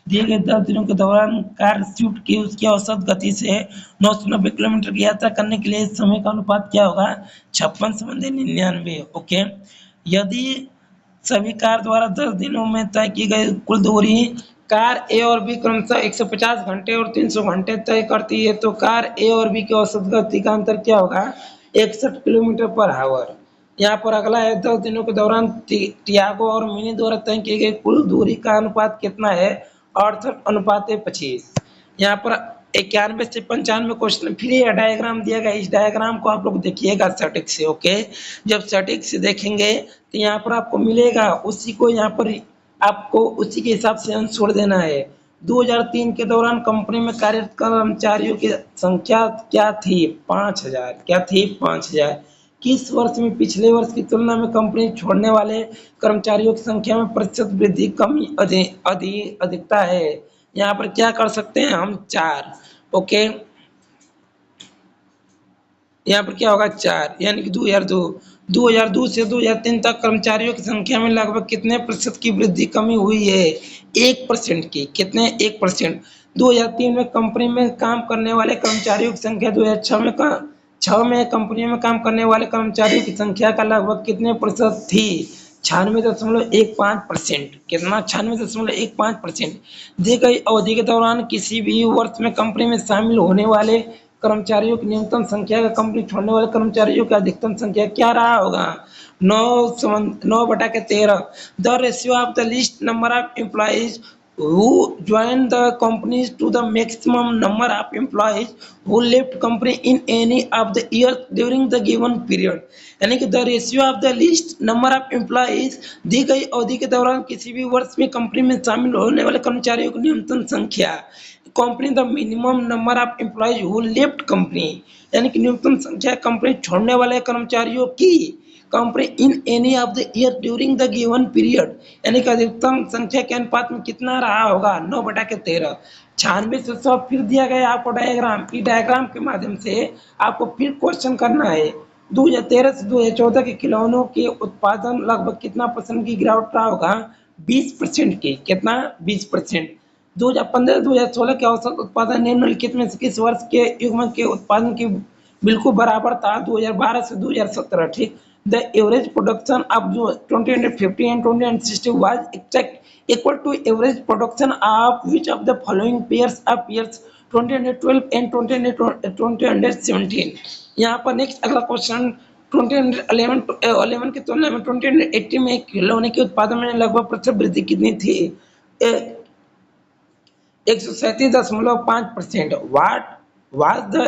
दिए गए 10 दिनों के दौरान कार स्विफ्ट की उसकी औसत गति से 990 किलोमीटर की यात्रा करने के लिए समय का अनुपात क्या होगा? 56:99। ओके। यदि सभी कार द्वारा 10 दिनों में तय की गई कुल दूरी कार ए और बी क्रमशः 150 घंटे और 300 घंटे तय करती है, तो कार ए और बी की औसत गति का अंतर क्या होगा? 61 किलोमीटर पर आवर। यहाँ पर अगला है 10 दिनों के दौरान टियागो और मिनी द्वारा तय की गई कुल दूरी का अनुपात कितना है? 68:25। यहाँ पर 91 से 95 क्वेश्चन फिर यह डायग्राम दिया गया। इस डायग्राम को आप लोग देखिएगा सटीक से। ओके, जब सटीक से देखेंगे तो यहाँ पर आपको मिलेगा, उसी को यहाँ पर आपको उसी के हिसाब से आंसर छोड़ देना है। 2003 के दौरान कंपनी में कार्यरत कर्मचारियों की संख्या क्या थी? 5000। क्या थी? 5000। किस वर्ष में पिछले वर्ष की तुलना में कंपनी छोड़ने वाले कर्मचारियों की संख्या में प्रतिशत वृद्धि कमी अधिकता है? यहाँ पर क्या कर सकते हैं हम? 4। ओके, यहाँ पर क्या होगा? 4, यानी कि 2002 से 2003 तक कर्मचारियों की संख्या में लगभग कितने प्रतिशत की वृद्धि कमी हुई है? 1% की। कितने? 1%। 2003 में कंपनी में काम करने वाले कर्मचारियों की संख्या 2006 में कंपनी में काम करने वाले कर्मचारियों की संख्या का लगभग कितने प्रतिशत थी? 96.15%। कितना? 96.15%। दी गई अवधि के दौरान किसी भी वर्ष में कंपनी में शामिल होने वाले कर्मचारियों की न्यूनतम संख्या का कंपनी छोड़ने वाले कर्मचारियों की अधिकतम संख्या क्या रहा होगा? 9/13। The ratio of the list number of employees who joined the companies to the maximum number of employees who left company in any of the years during the given period। यानी कि the ratio of the list number of employees दी गई अवधि के दौरान किसी भी वर्ष में कंपनी में शामिल होने वाले कर्मचारियों की न्यूनतम संख्या। Company the minimum number of employees who left company, यानी कि न्यूनतम संख्या कंपनी छोड़ने वाले कर्मचारियों की company in any of the year during the given period, यानी कि अधिकतम संख्या के अनुपात में कितना रहा होगा? 9/13। 96 से 100 फिर दिया गया आपको डायग्राम। इस डायग्राम के माध्यम से आपको फिर क्वेश्चन करना है। 2013 से 2014 के खिलौनों के उत्पादन लगभग कितना % की गिरावट रहा होगा? 20% की। कितना? 20%। 2015-2016 के औसत उत्पादन निम्नलिखित में से किस वर्ष के युग्म के उत्पादन की बिल्कुल बराबर था? 2012 से 2017। ठीक। The average production of 2050 and 2060 was exact equal to average production of which of the following pairs of years 2012 and 2017। यहाँ पर नेक्स्ट अगला क्वेश्चन 2011 की तुलना में 2080 में खिलौने के उत्पादन में लगभग प्रतिशत वृद्धि कितनी थी? 137.5%। What was the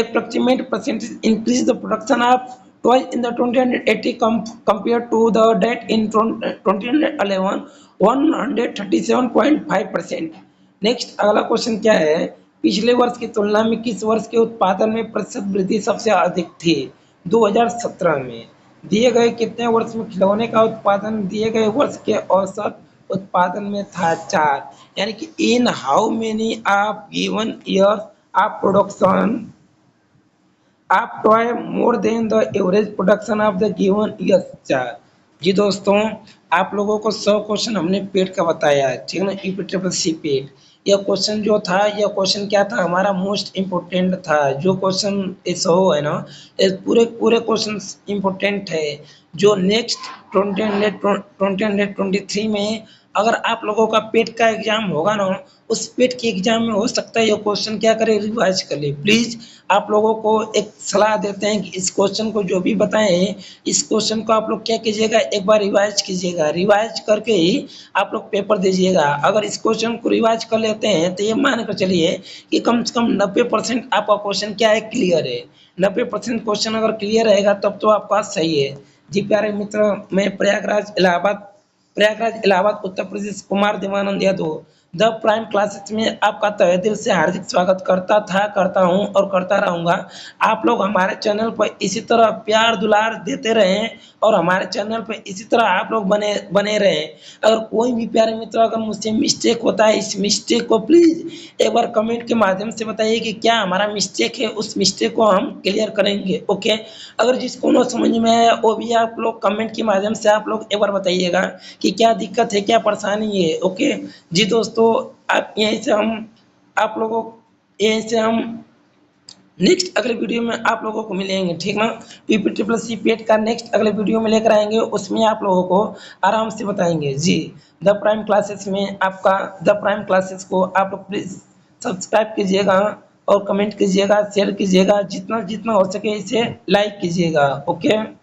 approximate percentage increase the production of toys in the 2080 compared to the date in 2011? 137.5%। Next अगला क्वेश्चन क्या है? पिछले वर्ष की तुलना में किस वर्ष के उत्पादन में प्रतिशत वृद्धि सबसे अधिक थी? 2017 में। दिए गए कितने वर्ष में खिलौने का उत्पादन दिए गए वर्ष के औसत उत्पादन में था? 4। यानी कि in how many of given years of production of toy more than the average production of the given year? 4। जी दोस्तों, आप लोगों को 100 क्वेश्चन हमने पेट का बताया है, ठीक है ना, यूपीट्रिपल पेट। यह क्वेश्चन जो था, यह क्वेश्चन क्या था हमारा? मोस्ट इम्पोर्टेंट था। जो क्वेश्चन 100 है ना, ये पूरे क्वेश्चन इम्पोर्टेंट है। जो नेक्स्ट 2023 में अगर आप लोगों का पेट का एग्जाम होगा ना, उस पेट के एग्जाम में हो सकता है ये क्वेश्चन क्या करे, रिवाइज कर ले। प्लीज आप लोगों को एक सलाह देते हैं कि इस क्वेश्चन को जो भी बताएं, इस क्वेश्चन को आप लोग क्या कीजिएगा, एक बार रिवाइज कीजिएगा, रिवाइज करके ही आप लोग पेपर दीजिएगा। अगर इस क्वेश्चन को रिवाइज कर लेते हैं तो ये मान कर चलिए कि कम से कम 90% आपका क्वेश्चन क्या है, क्लियर है। 90% क्वेश्चन अगर क्लियर रहेगा तब तो आपका सही है। जी प्यारे मित्र, मैं Prayagraj Uttar Pradesh Kumar Devanand Yadav the prime classes में आपका तहे दिल से हार्दिक स्वागत करता हूं और करता रहूंगा। आप लोग हमारे चैनल पर इसी तरह प्यार दुलार देते रहें और हमारे चैनल पर इसी तरह आप लोग बने बने रहें। अगर कोई भी प्यारे मित्र अगर मुझसे मिस्टेक होता है, इस मिस्टेक को प्लीज एक बार कमेंट के माध्यम से बताइए कि क्या हमारा मिस्टेक है, उस मिस्टेक को हम क्लियर करेंगे। ओके, अगर जिसको न समझ में आया वो भी आप लोग कमेंट के माध्यम से आप लोग एक बार बताइएगा कि क्या दिक्कत है, क्या परेशानी है। ओके जी दोस्तों, आप आप लोगों यहीं से हम नेक्स्ट अगले वीडियो में आप लोगों को मिलेंगे, ठीक ना। पीपीटी प्लस सीपीएट का नेक्स्ट अगले वीडियो में लेकर आएंगे, उसमें आप लोगों को आराम से बताएंगे जी। द प्राइम क्लासेस में आपका द प्राइम क्लासेस को आप लोग प्लीज सब्सक्राइब कीजिएगा और कमेंट कीजिएगा, शेयर कीजिएगा, जितना जितना हो सके इसे लाइक कीजिएगा। ओके।